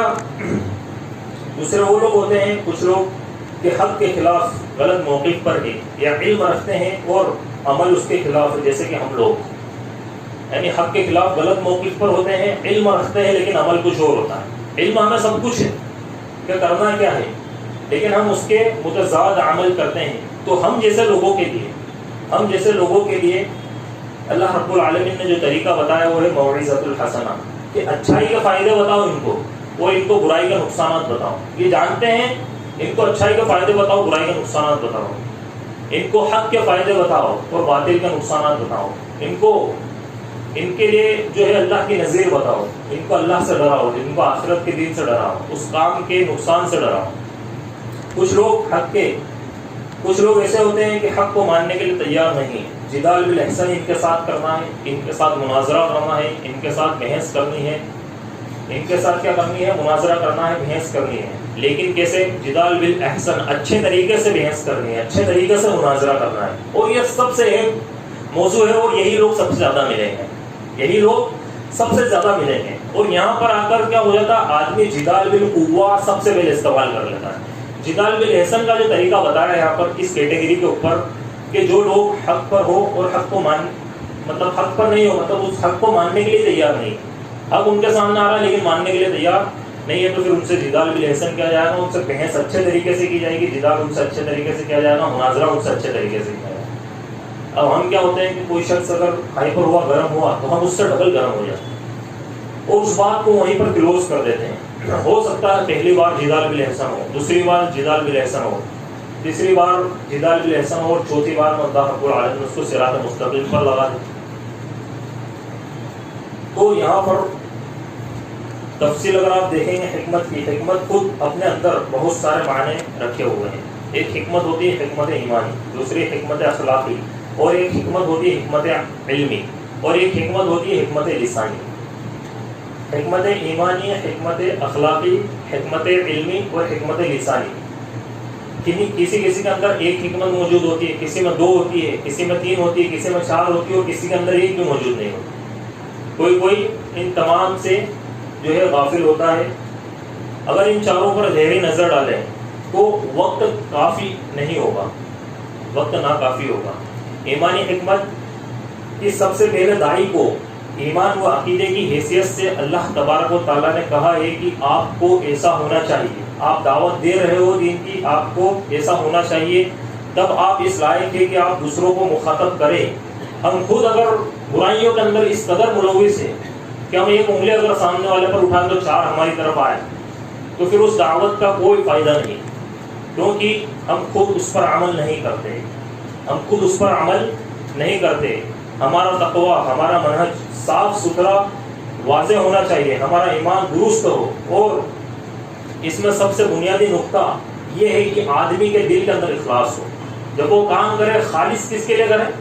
وہ لوگ ہوتے ہیں، کچھ لوگ کہ حق کے خلاف غلط موقف پر ہے یا علم رکھتے ہیں اور عمل اس کے خلاف ہے، جیسے کہ ہم لوگ یعنی حق کے خلاف غلط موقف پر ہوتے ہیں، علم رکھتے ہیں لیکن عمل کچھ اور ہوتا ہے۔ علم ہمیں سب کچھ ہے کہ کرنا کیا ہے، لیکن ہم اس کے متضاد عمل کرتے ہیں۔ تو ہم جیسے لوگوں کے لیے اللہ رب العالمین نے جو طریقہ بتایا وہ ہے موعظۃ الحسنہ، کہ اچھائی کے فائدے بتاؤ ان کو اور ان کو برائی کے نقصانات بتاؤ۔ یہ جانتے ہیں، ان کو اچھائی کے فائدے بتاؤ، برائی کے نقصانات بتاؤ، ان کو حق کے فائدے بتاؤ اور باطل کے نقصانات بتاؤ، ان کے لیے جو ہے اللہ کی نظیر بتاؤ، ان کو اللہ سے ڈراؤ، ان کو آخرت کے دن سے ڈراؤ، اس کام کے نقصان سے ڈراؤ۔ کچھ لوگ ایسے ہوتے ہیں کہ حق کو ماننے کے لیے تیار نہیں ہیں، جدال بالاحسن ان کے ساتھ کرنا ہے، ان کے ساتھ مناظرہ کرنا ہے، ان کے ساتھ بحث کرنی ہے، ان کے ساتھ کیا کرنی ہے، مناظرہ کرنا ہے، بحث کرنی ہے، لیکن کیسے؟ جدال بالاحسن، اچھے طریقے سے بحث کرنی ہے، اچھے طریقے سے مناظرہ کرنا ہے۔ اور یہ سب سے اہم موضوع ہے، اور یہی لوگ سب سے زیادہ ملیں گے، اور یہاں پر آ کر کیا ہو جاتا ہے، آدمی جدال بالقوہ سب سے پہلے استعمال کر لیتا ہے۔ جدال بالاحسن کا جو طریقہ بتایا یہاں پر اس کیٹیگری کے اوپر، کہ جو لوگ حق پر ہو اور حق پر نہیں ہو، مطلب اس حق کو ماننے کے لیے تیار نہیں، حق ان کے سامنے آ رہا ہے لیکن ماننے کے لیے تیار نہیں ہے، تو پھر ان سے جدال بالاحسن کیا جائے گا، ان سے بحث اچھے طریقے سے کی جائے گی، جدال ان سے اچھے طریقے سے کیا جائے گا، مناظرہ ان سے اچھے طریقے سے کیا جائے گا۔ اب ہم کیا ہوتے ہیں کہ کوئی شخص اگر ہائپر ہوا، گرم ہوا، تو ہم اس سے ڈبل گرم ہو جاتے ہیں اور اس بات کو وہیں پر کلوز کر دیتے ہیں۔ ہو سکتا ہے پہلی بار جدال بالاحسن ہو، دوسری بار جدال بالاحسن ہو، تیسری بار جدال بالاحسن ہو، اور چوتھی بار میں اللہ رب العالمین اس کو صراط مستقیم پر لگا دے۔ تو یہاں پر تفصیل اگر آپ دیکھیں گے حکمت کی، حکمت خود اپنے اندر بہت سارے معنی رکھے ہوئے ہیں۔ ایک حکمت ہوتی ہے حکمت ایمانی، دوسری حکمت اخلاقی، اور ایک حکمت ہوتی ہے حکمت علمی، اور ایک حکمت ہوتی ہے حکمت لسانی۔ حکمت ایمانی، حکمت اخلاقی، حکمت علمی اور حکمت لسانی۔ کسی کے اندر ایک حکمت موجود ہوتی ہے، کسی میں 2 ہوتی ہے، کسی میں 3 ہوتی ہے، کسی میں 4 ہوتی ہے، اور کسی کے اندر ایک بھی موجود نہیں ہوتی۔ کوئی ان تمام سے جو ہے غافل ہوتا ہے۔ اگر ان چاروں پر گہری نظر ڈالیں تو وقت کافی نہیں ہوگا، وقت ناکافی ہوگا۔ ایمانی حکمت کی سب سے پہلے داعی کو ایمان و عقیدے کی حیثیت سے اللہ تبارک و تعالیٰ نے کہا ہے کہ آپ کو ایسا ہونا چاہیے، آپ دعوت دے رہے ہو دین کی، آپ کو ایسا ہونا چاہیے، تب آپ اس لائق ہے کہ آپ دوسروں کو مخاطب کریں۔ ہم خود اگر برائیوں کے اندر اس قدر ملوث ہیں کہ ہم ایک انگلی اگر سامنے والے پر اٹھائیں تو 4 ہماری طرف آئے، تو پھر اس دعوت کا کوئی فائدہ نہیں، کیونکہ ہم خود اس پر عمل نہیں کرتے۔ ہمارا تقویٰ، ہمارا منہج صاف ستھرا واضح ہونا چاہیے، ہمارا ایمان درست ہو، اور اس میں سب سے بنیادی نقطہ یہ ہے کہ آدمی کے دل کے اندر اخلاص ہو۔ جب وہ کام کرے خالص کس کے لیے کرے؟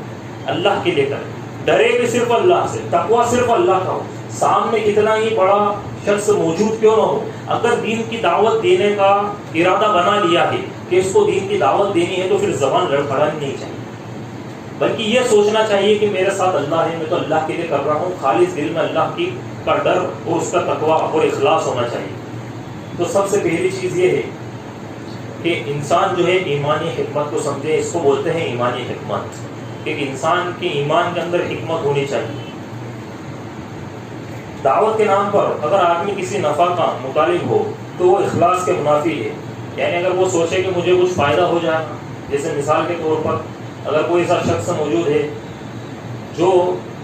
اللہ کے لیے کرے، ڈرے بھی صرف اللہ سے، تقویٰ صرف اللہ کا ہو، سامنے کتنا ہی بڑا شخص موجود کیوں نہ ہو، اگر دین کی دعوت دینے کا ارادہ بنا لیا ہے کہ اس کو دین کی دعوت دینی ہے، تو پھر زبان لڑکھڑانی نہیں چاہیے، بلکہ یہ سوچنا چاہیے کہ میرے ساتھ اللہ ہے، میں تو اللہ کے لیے کر رہا ہوں، خالص دل میں اللہ کی کا ڈر اور اس کا تقویٰ اور اخلاص ہونا چاہیے۔ تو سب سے پہلی چیز یہ ہے کہ انسان جو ہے ایمانی حکمت کو سمجھے، اس کو بولتے ہیں ایمانی حکمت، کہ انسان کے ایمان کے اندر حکمت ہونی چاہیے۔ دعوت کے نام پر اگر آدمی کسی نفع کا مطالب ہو تو وہ اخلاص کے منافی ہے، یعنی اگر وہ سوچے کہ مجھے کچھ فائدہ ہو جائے گا، جیسے مثال کے طور پر اگر کوئی ایسا شخص موجود ہے جو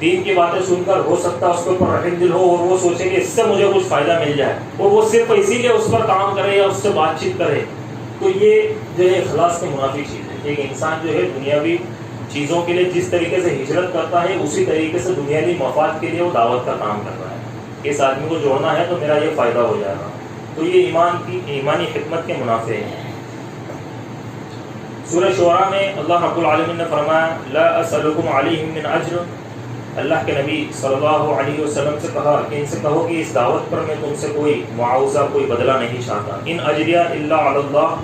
دین کی باتیں سن کر ہو سکتا ہے اس کے اوپر رحم دل ہو، اور وہ سوچے کہ اس سے مجھے کچھ فائدہ مل جائے، اور وہ صرف اسی لیے اس پر کام کرے یا اس سے بات چیت کرے، تو یہ جو ہے اخلاص کے منافی چیز ہے۔ ایک انسان جو ہے دنیاوی چیزوں کے لیے جس طریقے سے ہجرت کرتا ہے، اسی طریقے سے دنیاوی مفاد کے لیے وہ دعوت کا کام کر رہا ہے، اس آدمی کو جوڑنا ہے تو میرا یہ فائدہ ہو جائے گا، تو یہ ایمانی حکمت کے منافع ہیں۔ سورہ شعراء میں اللہ رب العالمین نے فرمایا لا اسألکم علیہ من اجر، اللہ کے نبی صلی اللہ علیہ وسلم سے کہا کہ ان سے کہو کہ اس دعوت پر میں تم سے کوئی معاوضہ، کوئی بدلہ نہیں چاہتا، ان اجریہ الا علی اللہ،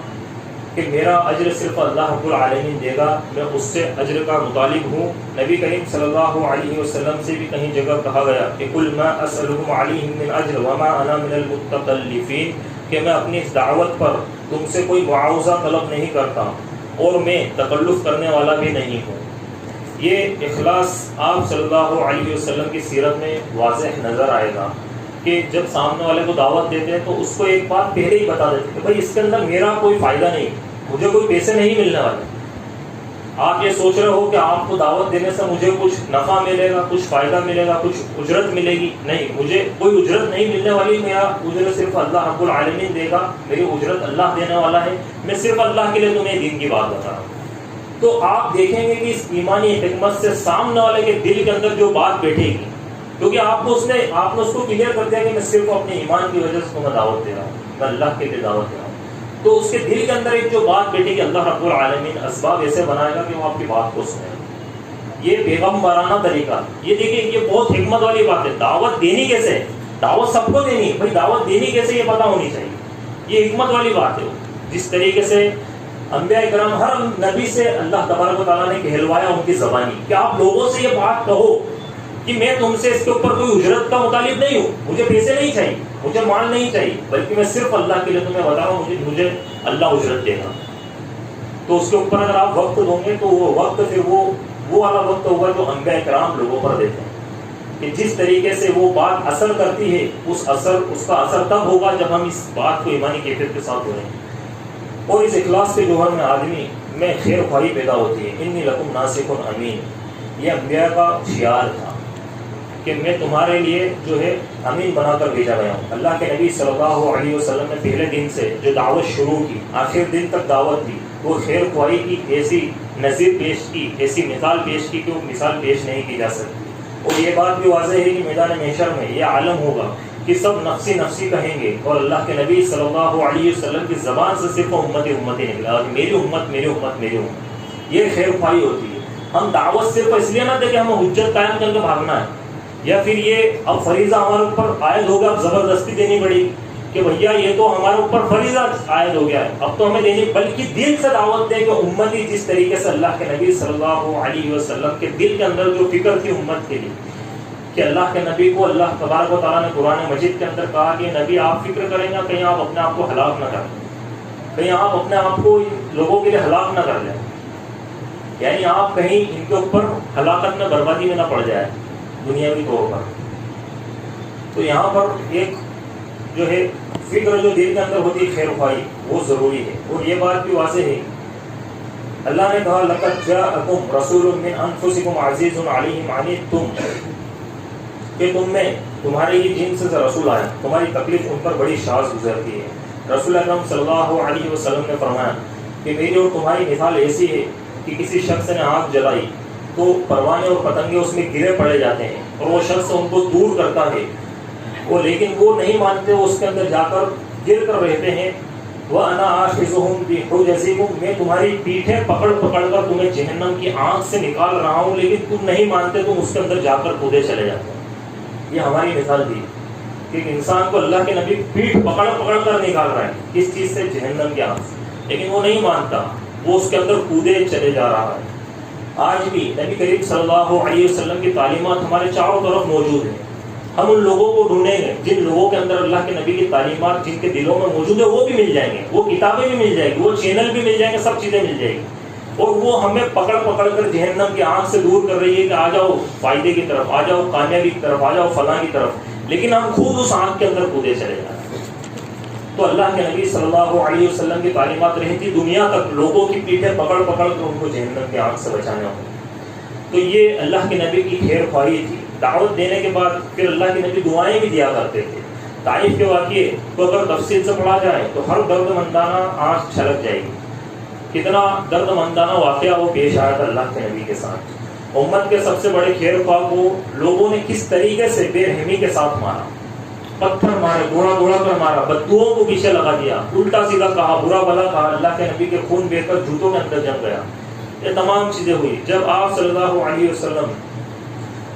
کہ میرا اجر صرف اللہ رب العالمین دے گا، میں اس سے اجر کا مطالب ہوں۔ نبی کریم صلی اللہ علیہ وسلم سے بھی کہیں جگہ کہا گیا کہ قل ما اسألکم علیہ من اجر وما انا من المتکلفین، کہ میں اپنی اس دعوت پر تم سے کوئی معاوضہ طلب نہیں کرتا اور میں تکلف کرنے والا بھی نہیں ہوں۔ یہ اخلاص آپ صلی اللہ علیہ وسلم کی سیرت میں واضح نظر آئے گا کہ جب سامنے والے کو دعوت دیتے ہیں تو اس کو ایک بات پہلے ہی بتا دیتے ہیں کہ بھائی اس کے اندر میرا کوئی فائدہ نہیں، مجھے کوئی پیسے نہیں ملنے والے۔ آپ یہ سوچ رہے ہو کہ آپ کو دعوت دینے سے مجھے کچھ نفع ملے گا، کچھ فائدہ ملے گا، کچھ اجرت ملے گی، نہیں، مجھے کوئی اجرت نہیں ملنے والی، میرا اجرت صرف اللہ رب العالمین دے گا، میری اجرت اللہ دینے والا ہے، میں صرف اللہ کے لیے تمہیں دین کی بات بتا رہا ہوں۔ تو آپ دیکھیں گے کہ اس ایمانی حکمت سے سامنے والے کے دل کے اندر جو بات بیٹھے گی، کیونکہ آپ نے اس کو کلیئر کر دیا کہ میں صرف اپنے ایمان کی وجہ سے تمہیں دعوت دے رہا ہوں، میں اللہ کے لیے دعوت دے رہا ہوں، تو اس کے دل کے اندر ایک جو بات بیٹھے گی، اللہ رب العالمین اسباب ایسے بنائے گا کہ وہ آپ کی بات کو سنے۔ یہ پیغمبرانہ طریقہ، یہ دیکھیں یہ بہت حکمت والی بات ہے۔ دعوت دینی کیسے، دعوت سب کو دینی، بھائی دعوت دینی کیسے یہ پتہ ہونی چاہیے، یہ حکمت والی بات ہے۔ جس طریقے سے انبیاء کرام ہر نبی سے اللہ تبارک و تعالیٰ نے کہلوایا ان کی زبانی کہ آپ لوگوں سے یہ بات کہو کہ میں تم سے اس کے اوپر کوئی اجرت کا مطالب نہیں ہوں، مجھے پیسے نہیں چاہیے، مجھے مال نہیں چاہیے، بلکہ میں صرف اللہ کے لیے تمہیں بتا رہا ہوں، مجھے اللہ اجرت دے گا۔ تو اس کے اوپر اگر آپ وقت دو گے تو وہ وقت پھر وہ والا وقت ہوگا جو انبیاء کرام لوگوں پر دیتے ہیں، کہ جس طریقے سے وہ بات اثر کرتی ہے، اس کا اثر تب ہوگا جب ہم اس بات کو ایمانی کیفیت کے ساتھ دیں۔ اور اس اخلاص کے جوہر میں آدمی میں خیر خواہی پیدا ہوتی ہے۔ انی لکم ناصح امین، یہ انبیاء کا شعار تھا کہ میں تمہارے لیے جو ہے امین بنا کر بھیجا گیا ہوں۔ اللہ کے نبی صلی اللہ علیہ وسلم نے پہلے دن سے جو دعوت شروع کی، آخر دن تک دعوت دی، وہ خیر خواہی کی ایسی نظیر پیش کی، ایسی مثال پیش کی کہ وہ مثال پیش نہیں کی جا سکتی۔ اور یہ بات بھی واضح ہے کہ میدان محشر میں یہ عالم ہوگا کہ سب نفسی نفسی کہیں گے، اور اللہ کے نبی صلی اللہ علیہ وسلم کی زبان سے صرف امت ہی نکلا، میری امت میری امت میری امت۔ یہ خیر خواہی ہوتی ہے۔ ہم دعوت صرف اس لیے نہ دیں کہ ہمیں حجت قائم کر کے بھاگنا ہے، یا پھر یہ اب فریضہ ہمارے اوپر عائد ہوگا، اب زبردستی دینی پڑی کہ بھیا یہ تو ہمارے اوپر فریضہ عائد ہو گیا ہے، اب تو ہمیں دینی، بلکہ دل سے دعوت دے کہ امتی جس طریقے سے اللہ کے نبی صلی اللہ علیہ وسلم کے دل کے اندر جو فکر تھی امت کے لیے، کہ اللہ کے نبی کو اللہ تبارک و تعالیٰ نے قرآن مجید کے اندر کہا کہ نبی آپ فکر کریں گے، کہیں آپ اپنے آپ کو ہلاک نہ کریں، کہیں آپ اپنے آپ کو لوگوں کے لیے ہلاک نہ کر لیں، یعنی آپ کہیں ان کے اوپر ہلاکت میں بربادی میں نہ پڑ جائے دنیاوی طور پر۔ تو یہاں پر ایک جو ہے فکر جو دل کے اندر ہوتی ہے خیر خواہی، وہ ضروری ہے۔ اور یہ بات بھی واضح ہے، اللہ نے کہا لقد جاءکم رسول من انفسکم عزیز علیہ ما عنتم، کہ تم میں تمہارے ہی جن سے رسول آیا، تمہاری تکلیف ان پر بڑی شاذ گزرتی ہے۔ رسول اکرم صلی اللہ علیہ وسلم نے فرمایا کہ میری اور تمہاری مثال ایسی ہے کہ کسی شخص نے آگ جلائی تو پروانے اور پتنگے اس میں گرے پڑے جاتے ہیں، اور وہ شخص ان کو دور کرتا ہے، وہ لیکن وہ نہیں مانتے، وہ اس کے اندر جا کر گر کر رہتے ہیں۔ وَأَنَا آخِذُهُمْ بِحُجَزِكُمْ، میں تمہاری پیٹھیں پکڑ پکڑ کر تمہیں جہنم کی آنکھ سے نکال رہا ہوں، لیکن تم نہیں مانتے، تم اس کے اندر جا کر کودے چلے جاتے ہیں۔ یہ ہماری مثال تھی کہ انسان کو اللہ کے نبی پیٹھ پکڑ پکڑ کر نکال رہا ہے، کس چیز سے؟ جہنم کی آنکھ سے، لیکن وہ نہیں مانتا، وہ اس کے اندر کودے چلے جا رہا ہے۔ آج بھی نبی کریم صلی اللہ علیہ وسلم کی تعلیمات ہمارے چاروں طرف موجود ہیں، ہم ان لوگوں کو ڈھونڈیں گے جن لوگوں کے اندر اللہ کے نبی کی تعلیمات جن کے دلوں میں موجود ہے، وہ بھی مل جائیں گے، وہ کتابیں بھی مل جائیں گی، وہ چینل بھی مل جائیں گے، سب چیزیں مل جائیں گی، اور وہ ہمیں پکڑ پکڑ کر جہنم کی آنکھ سے دور کر رہی ہے کہ آ جاؤ فائدے کی طرف، آ جاؤ کامیابی کی طرف، آ جاؤ فلاں کی طرف، لیکن ہم خود اس آنکھ کے اندر کودے چلے جاتے ہیں۔ تو اللہ کے نبی صلی اللہ علیہ وسلم کی تعلیمات رہتی دنیا تک لوگوں کی پیٹھیں پکڑ پکڑ کر ان کو جہنم کی آنکھ سے بچانا ہوگا۔ تو یہ اللہ کے نبی کی خیر خواہی تھی۔ دعوت دینے کے بعد پھر اللہ کے نبی دعائیں بھی دیا کرتے تھے۔ طائف کے واقعے کو اگر تفصیل سے پڑھا جائے تو ہر درد مندانہ آنکھ چھلک جائے گی، کتنا درد مندانہ واقعہ وہ پیش آیا تھا اللہ کے نبی کے ساتھ۔ امت کے سب سے بڑے خیر خواہ کو لوگوں نے کس طریقے سے بے رحمی کے ساتھ مارا، پتھر مارے، دوڑا دوڑا کر مارا، بددعاؤں کو پیچھے لگا دیا، الٹا سیدھا کہا، برا بھلا کہا، اللہ کے نبی کے خون بہہ کر جوتوں کے اندر جم گیا۔ یہ تمام چیزیں ہوئی جب آپ صلی اللہ علیہ وسلم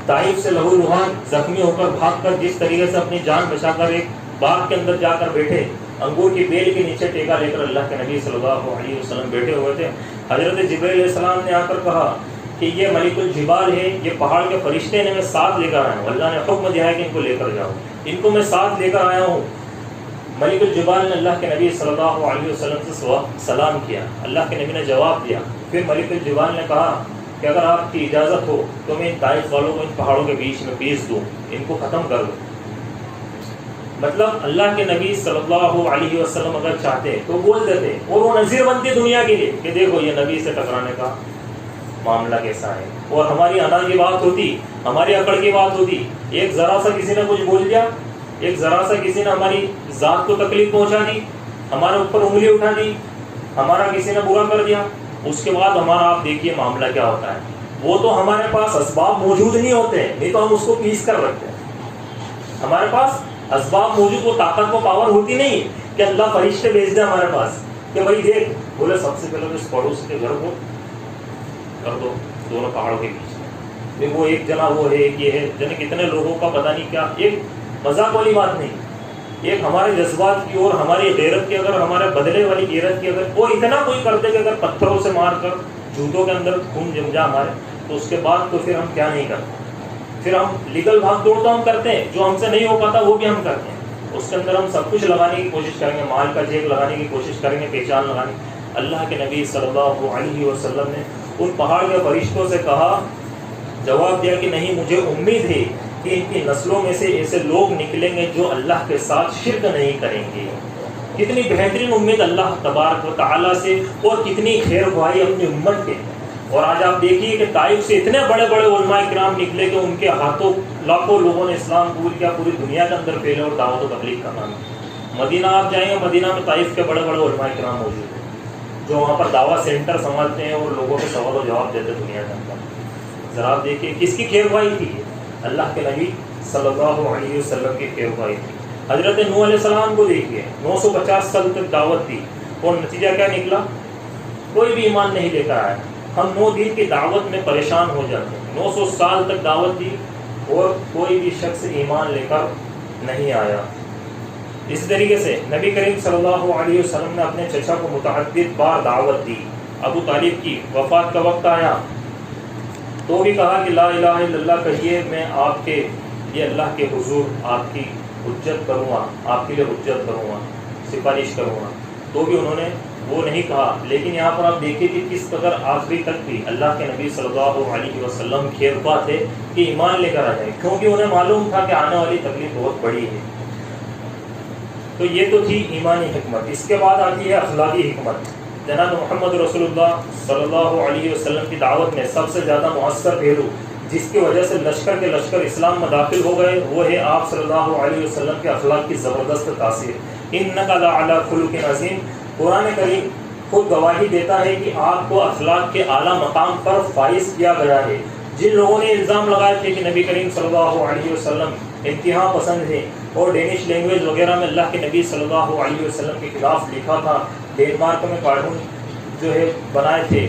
طائف سے لہو لہان زخمی ہو کر بھاگ کر جس طریقے سے اپنی جان بچا کر ایک باغ کے اندر جا کر بیٹھے انگور کی بیل کے نیچے ٹیکا لے کر اللہ کے نبی صلی اللہ علیہ وسلم بیٹھے ہوئے تھے. حضرت جبرائیل علیہ السلام نے آ کر کہا کہ یہ ملک الجبال ہے، یہ پہاڑ کے فرشتے نے میں ساتھ لے کر آیا ہوں، اللہ نے حکم دیا ہے کہ ان کو لے کر جاؤ، ان کو میں ساتھ لے کر آیا ہوں. ملک الجبال نے اللہ کے نبی صلی اللہ علیہ وسلم سے سلام کیا، اللہ کے نبی نے جواب دیا. پھر ملک الجبال نے کہا کہ اگر آپ کی اجازت ہو تو میں ان طائف والوں کو ان پہاڑوں کے بیچ میں بیچ دوں، ان کو ختم کر دوں. مطلب اللہ کے نبی صلی اللہ علیہ وسلم اگر چاہتے تو بول دیتے، اور وہ نذیر بنتے دنیا کے لیے کہ دیکھو یہ نبی سے ٹکرانے کا معاملہ کیسا ہے. اور ہماری انا کی بات ہوتی، ہماری اکڑ کی بات ہوتی، ایک ذرا سا کسی نے کچھ بول دیا، ایک ذرا سا کسی نے ہماری ذات کو تکلیف پہنچا دی، ہمارے اوپر انگلی اٹھا دی، ہمارا کسی نے برا کر دیا، اس کے بعد ہمارا آپ دیکھیے معاملہ کیا ہوتا ہے. وہ تو ہمارے پاس اسباب موجود نہیں ہوتے ہیں، نہیں تو ہم اس کو پیس کر رکھتے ہیں. ہمارے پاس اسباب موجود، وہ طاقت کو پاور ہوتی نہیں کہ اللہ فرشتے بھیج دے ہمارے پاس کہ بھائی دیکھ، بولے سب سے پہلے تو اس پڑوس کے گھر کو کر دو دونوں پہاڑوں کے بیچ میں. وہ ایک جنا وہ ہے، ایک یہ ہے، جن کتنے لوگوں کا پتہ نہیں کیا. ایک مذاق والی بات نہیں، ایک ہمارے جذبات کی اور ہماری غیرت کی، اگر ہمارے بدلے والی غیرت کی، اگر وہ اتنا کوئی کرتے کہ اگر پتھروں سے مار کر جوتوں کے اندر خون جم جا ہمارے، تو اس کے بعد تو پھر ہم کیا نہیں کرتے. پھر ہم لیگل بھاگ دوڑ تو ہم کرتے ہیں، جو ہم سے نہیں ہو پاتا وہ بھی ہم کرتے ہیں. اس کے اندر ہم سب کچھ لگانے کی کوشش کریں گے، مال کا جیب لگانے کی کوشش کریں گے، پہچان لگانے. اللہ کے نبی صلی اللہ علیہ وسلم نے ان پہاڑ کے فرشتوں سے کہا، جواب دیا کہ نہیں، مجھے امید ہے کہ ان کی نسلوں میں سے ایسے لوگ نکلیں گے جو اللہ کے ساتھ شرک نہیں کریں گے. کتنی بہترین امید اللہ تبارک و تعالیٰ سے، اور کتنی خیر خواہی اپنی امت کے. اور آج آپ دیکھیے کہ طائف سے اتنے بڑے بڑے علماء کرام نکلے کہ ان کے ہاتھوں لاکھوں لوگوں نے اسلام قبول کیا، پوری دنیا کے اندر پھیلے اور دعوت و تبلیغ کا کام. مدینہ آپ جائیں گے، مدینہ میں طائف کے بڑے بڑے علماء کرام موجود ہیں جو وہاں پر دعویٰ سینٹر سنبھالتے ہیں اور لوگوں کے سوال و جواب دیتے دنیا کے اندر. ذرا آپ دیکھیے کس کی خیر خواہی تھی، اللہ کے نبی صلی اللہ علیہ وسلم کی خیر خواہی تھی. حضرت نوح علیہ السلام کو دیکھیے، 950 سال تک دعوت دی، اور نتیجہ کیا نکلا؟ کوئی بھی ایمان نہیں لے کر آیا. ہم 9 دن کی دعوت میں پریشان ہو جاتے ہیں. 900 سال تک دعوت دی اور کوئی بھی شخص ایمان لے کر نہیں آیا. اس طریقے سے نبی کریم صلی اللہ علیہ وسلم نے اپنے چچا کو متعدد بار دعوت دی. ابو طالب کی وفات کا وقت آیا تو بھی کہا کہ لا الہ الا اللہ کہیے، میں آپ کے یہ اللہ کے حضور آپ کی حجت کروں گا، آپ کے لیے حجت کروں گا، سفارش کروں گا. تو بھی انہوں نے وہ نہیں کہا. لیکن یہاں پر آپ دیکھیے کہ کس قدر آخری تک بھی اللہ کے نبی صلی اللہ علیہ وسلم خیر خواہ تھے کہ ایمان لے کر آ جائیں، کیونکہ انہیں معلوم تھا کہ آنے والی تکلیف بہت بڑی ہے. تو یہ تو تھی ایمانی حکمت. اس کے بعد آتی ہے اخلاقی حکمت. جناب محمد رسول اللہ صلی اللہ علیہ وسلم کی دعوت میں سب سے زیادہ مؤثر پہلو جس کی وجہ سے لشکر کے لشکر اسلام میں داخل ہو گئے، وہ ہے آپ صلی اللہ علیہ وسلم کے اخلاق کی زبردست تاثیر. انک لعلی خلق عظیم. قرآن کریم خود گواہی دیتا ہے کہ آپ کو اخلاق کے اعلیٰ مقام پر فائز کیا گیا ہے. جن لوگوں نے الزام لگائے تھے کہ نبی کریم صلی اللہ علیہ وسلم انتہا پسند ہے اور ڈینش لینگویج وغیرہ میں اللہ کے نبی صلی اللہ علیہ وسلم کے خلاف لکھا تھا، ڈینمارک میں قانون جو ہے بنائے تھے،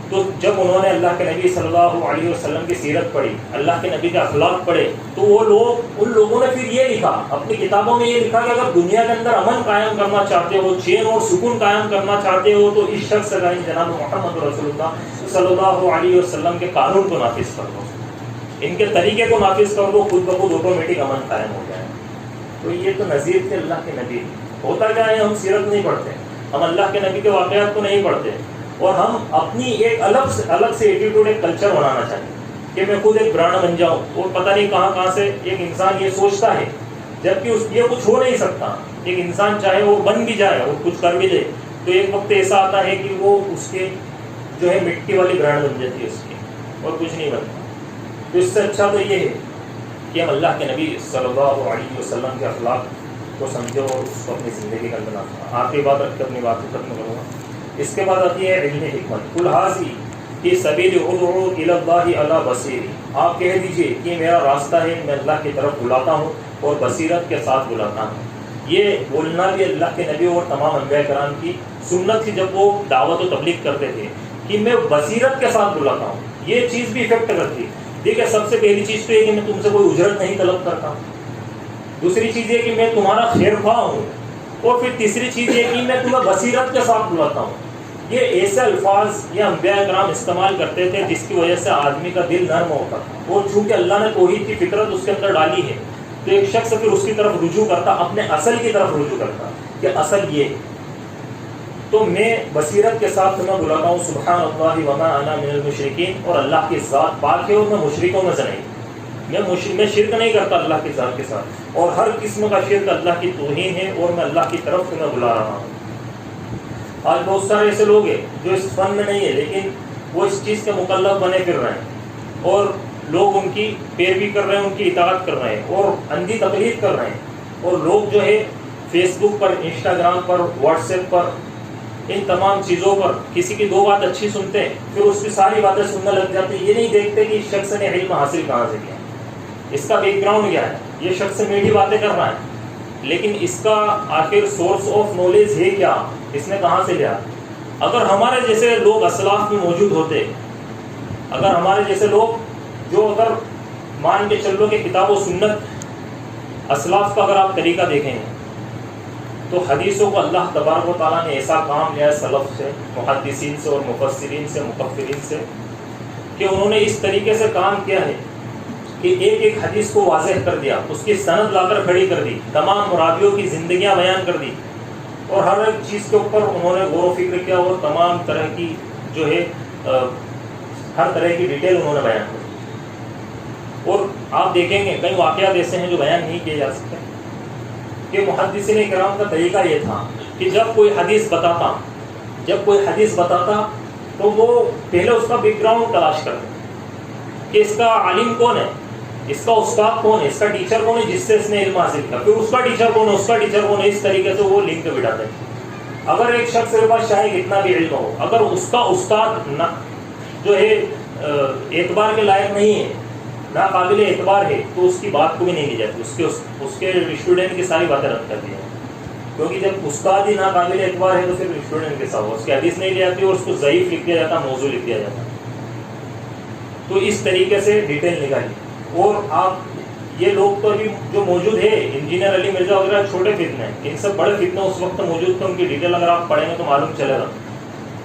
تو جب انہوں نے اللہ کے نبی صلی اللہ علیہ وسلم کی سیرت پڑھی، اللہ کے نبی کے اخلاق پڑھے، تو وہ لوگ ان لوگوں نے پھر یہ لکھا اپنی کتابوں میں، یہ لکھا کہ اگر دنیا کے اندر امن قائم کرنا چاہتے ہو، چین اور سکون قائم کرنا چاہتے ہو، تو اس شخص کا جناب محمد رسول اللہ صلی اللہ علیہ وسلم کے قانون کو نافذ کر دو، ان کے طریقے کو نافذ کر دو، خود بخود آٹومیٹک امن قائم ہو جائے. تو یہ تو نذیر تھے اللہ کے نبی. ہوتا کیا ہے، ہم سیرت نہیں پڑھتے، ہم اللہ کے نبی کے واقعات کو نہیں پڑھتے، اور ہم اپنی ایک الگ سے ایٹیٹیوڈ، ایک کلچر بنانا چاہتے ہیں کہ میں خود ایک برانڈ بن جاؤں، اور پتہ نہیں کہاں سے ایک انسان یہ سوچتا ہے، جبکہ یہ کچھ ہو نہیں سکتا. ایک انسان چاہے وہ بن بھی جائے اور کچھ کر بھی دے، تو ایک وقت ایسا آتا ہے کہ وہ اس کے جو ہے مٹی والی برانڈ بن جاتی ہے اس کی، اور کچھ نہیں بنتا. تو اس سے اچھا تو یہ ہے کہ ہم اللہ کے نبی صلی اللہ علیہ وسلم کے اخلاق کو سمجھو اور اس کو اپنی زندگی کا بنانا. آخری بات رکھ کے اپنی بات کو ختم کروں گا. اس کے بعد آتی ہے علم حکمت. قل ھذی فی سبیل ادعو الی اللہ علی بصیر. آپ کہہ دیجئے کہ میرا راستہ ہے، میں اللہ کی طرف بلاتا ہوں اور بصیرت کے ساتھ بلاتا ہوں. یہ بولنا بھی اللہ کے نبی اور تمام انبیاء کرام کی سنت تھی جب وہ دعوت و تبلیغ کرتے تھے کہ میں بصیرت کے ساتھ بلاتا ہوں. یہ چیز بھی افیکٹ کرتی. دیکھیں، سب سے پہلی چیز تو یہ کہ میں تم سے کوئی اجرت نہیں طلب کرتا. دوسری چیز یہ کہ میں تمہارا خیر خواہ ہوں. اور پھر تیسری چیز یہ کہ میں تمہیں بصیرت کے ساتھ بلاتا ہوں. یہ ایسے الفاظ یہ انبیاء کرام استعمال کرتے تھے جس کی وجہ سے آدمی کا دل نرم ہوتا. اور چونکہ اللہ نے توحید کی فطرت اس کے اندر ڈالی ہے تو ایک شخص پھر اس کی طرف رجوع کرتا, اپنے اصل کی طرف رجوع کرتا کہ اصل یہ. تو میں بصیرت کے ساتھ تمہیں بلاتا ہوں. سبحان اللہ وما انا من المشرکین, اور اللہ کی ذات پاک ہے اور میں مشرکوں میں سے نہیں. میں شرک نہیں کرتا اللہ کی ذات کے ساتھ, اور ہر قسم کا شرک اللہ کی توہین ہے, اور میں اللہ کی طرف تمہیں بلا رہا ہوں. آج بہت سارے ایسے لوگ ہیں جو اس فن میں نہیں ہے لیکن وہ اس چیز کے مکلف بنے پھر رہے ہیں, اور لوگ ان کی پیروی کر رہے ہیں, ان کی اطاعت کر رہے ہیں, اور اندھی تقلید کر رہے ہیں. اور لوگ جو ہے فیس بک پر, انسٹاگرام پر, واٹس ایپ پر, ان تمام چیزوں پر کسی کی دو بات اچھی سنتے ہیں, پھر اس کی ساری باتیں سننے لگ جاتے ہیں. یہ نہیں دیکھتے کہ اس شخص نے علم حاصل کہاں سے کیا, اس کا بیک گراؤنڈ کیا ہے. یہ شخص میٹھی باتیں کر رہا ہے لیکن اس کا آخر سورس آف نالج ہے کیا, اس نے کہاں سے لیا. اگر ہمارے جیسے لوگ اسلاف میں موجود ہوتے, اگر ہمارے جیسے لوگ جو اگر مان کے چلو کہ کتاب و سنت اسلاف کا اگر آپ طریقہ دیکھیں تو حدیثوں کو اللہ تبارک و تعالیٰ نے ایسا کام لیا ہے سلف سے, محدثین سے, اور مفسرین سے, مکفرین سے, کہ انہوں نے اس طریقے سے کام کیا ہے کہ ایک ایک حدیث کو واضح کر دیا, اس کی سند لا کر کھڑی کر دی, تمام مراویوں کی زندگیاں بیان کر دی, اور ہر ایک چیز کے اوپر انہوں نے غور و فکر کیا, اور تمام طرح کی جو ہے ہر طرح کی ڈیٹیل انہوں نے بیان کی. اور آپ دیکھیں گے کئی واقعات ایسے ہیں جو بیان نہیں کیے جا سکتے, کہ محدثین کرام کا طریقہ یہ تھا کہ جب کوئی حدیث بتاتا تو وہ پہلے اس کا بیک گراؤنڈ تلاش کرتے کہ اس کا عالم کون ہے, اس کا استاد کون ہے, اس کا ٹیچر کون ہے جس سے اس نے علم حاصل کیا, پھر اس کا ٹیچر کون ہے, اس کا ٹیچر کون ہے, اس طریقے سے وہ لنک بٹھاتے ہیں. اگر ایک شخص کے پاس چاہے کتنا بھی علم ہو, اگر اس کا استاد جو ہے اعتبار کے لائق نہیں ہے, ناقابل اعتبار ہے, تو اس کی بات کو بھی نہیں لی جاتی, اس کے اسٹوڈنٹ کی ساری باتیں رد کر دی جاتی. کیونکہ جب استاد ہی ناقابل اعتبار ہے تو پھر اسٹوڈنٹ کے ساتھ اس کی حدیث نہیں لی جاتی, اور اس کو ضعیف لکھ دیا جاتا, موضوع لکھ دیا جاتا. تو اس طریقے سے ڈیٹیل نکالی. اور آپ یہ لوگ تو ابھی جو موجود ہے, انجینئر علی مرزا وغیرہ, چھوٹے فتنے ہیں, ان سے بڑے فتنے اس وقت موجود تھے. ان کی ڈیٹیل اگر آپ پڑھیں گے تو معلوم چلے گا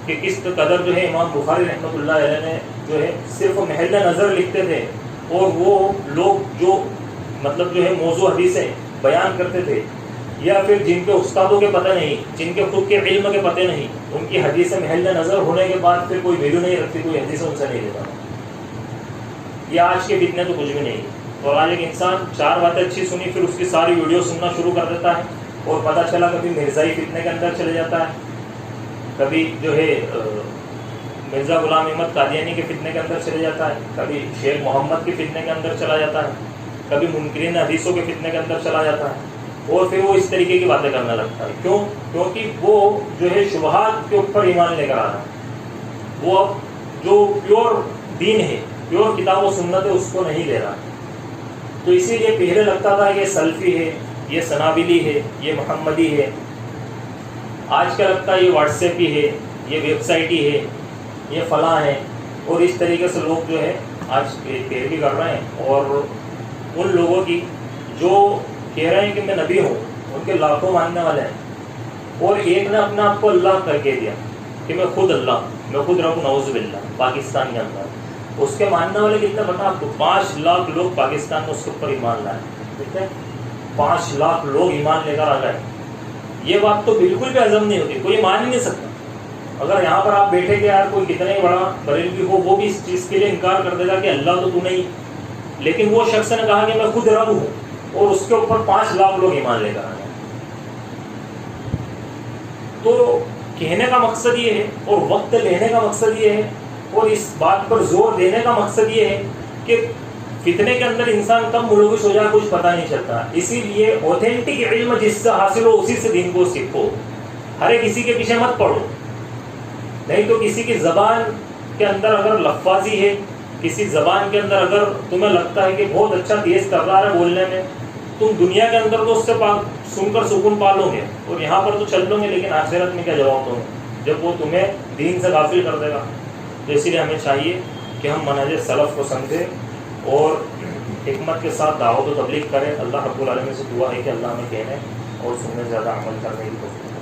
کہ کس قدر جو ہے امام بخاری رحمۃ اللہ علیہ نے جو ہے صرف محل نظر لکھتے تھے, اور وہ لوگ جو مطلب جو ہے موضوع حدیثیں بیان کرتے تھے, یا پھر جن کے استادوں کے پتہ نہیں, جن کے خود کے علم کے پتہ نہیں, ان کی حدیثیں محل نظر ہونے کے بعد پھر کوئی ویڈیو نہیں رکھتی, کوئی حدیثیں ان سے نہیں لیتا. یہ آج کے فتنے تو کچھ بھی نہیں. اور آج ایک انسان 4 باتیں اچھی سنی, پھر اس کی ساری ویڈیو سننا شروع کر دیتا ہے, اور پتہ چلا کبھی مرزائی فتنے کے اندر چلے جاتا ہے, کبھی جو ہے مرزا غلام احمد قادیانی کے فتنے کے اندر چلے جاتا ہے, کبھی شیخ محمد کے فتنے کے اندر چلا جاتا ہے, کبھی منکرین حدیثوں کے فتنے کے اندر چلا جاتا ہے, اور پھر وہ اس طریقے کی باتیں کرنے لگتا ہے. کیوں؟ کیونکہ وہ جو ہے شبہات کے اوپر ایمان لے کر آ رہا ہے, وہ اب جو پیور دین ہے, پیور کتاب و سنت ہے, اس کو نہیں لے رہا. تو اسی لیے پہلے لگتا تھا کہ یہ سلفی ہے, یہ سنابلی ہے, یہ محمدی ہے. آج کا لگتا ہے یہ واٹس ایپ ہی ہے, یہ ویب سائٹ ہی ہے, یہ فلاں ہے. اور اس طریقے سے لوگ جو ہے آج پیروی کر رہے ہیں. اور ان لوگوں کی جو کہہ رہے ہیں کہ میں نبی ہوں, ان کے لاکھوں ماننے والے ہیں, اور ایک نے اپنے آپ کو اللہ کر کے دیا کہ میں خود اللہ, میں خود رب, نعوذ باللہ, پاکستان کے اندر. اس کے ماننے والے کتنے پتا آپ کو؟ 5 لاکھ لوگ پاکستان میں اس کے اوپر ایمان لائے. ٹھیک ہے, 5 لاکھ لوگ ایمان لے کر آ گئے. یہ بات تو بالکل بھی ہضم نہیں ہوتی, کوئی مان ہی نہیں سکتا. اگر یہاں پر آپ بیٹھے کہ یار کوئی کتنا ہی بڑا بریلوی ہو, وہ بھی اس چیز کے لیے انکار کر دے گا کہ اللہ تو نہیں, لیکن وہ شخص نے کہا کہ میں خود رب ہوں, اور اس کے اوپر 5 لاکھ لوگ ایمان لے کر آ گئے. تو کہنے کا مقصد یہ ہے, اور وقت لینے کا مقصد یہ ہے, اور اس بات پر زور دینے کا مقصد یہ ہے کہ فتنے کے اندر انسان کب ملوث ہو جائے کچھ پتہ نہیں چلتا. اسی لیے اوتھینٹک علم جس سے حاصل ہو اسی سے دین کو سیکھو, ہر کسی کے پیچھے مت پڑھو. نہیں تو کسی کی زبان کے اندر اگر لفاظی ہے, کسی زبان کے اندر اگر تمہیں لگتا ہے کہ بہت اچھا تیز کر رہا ہے بولنے میں, تم دنیا کے اندر تو اس سے سن کر سکون پالو گے, اور یہاں پر تو چل لو گے, لیکن آخرت میں کیا جواب دو گے جب وہ تمہیں دین سے غافل کر دے گا. تو اسی لیے ہمیں چاہیے کہ ہم منہج سلف کو سمجھیں, اور حکمت کے ساتھ دعوت و تبلیغ کریں. اللہ رب العالمین سے دعا ہے کہ اللہ ہمیں کہنے اور سننے زیادہ عمل کرنے کی توفیق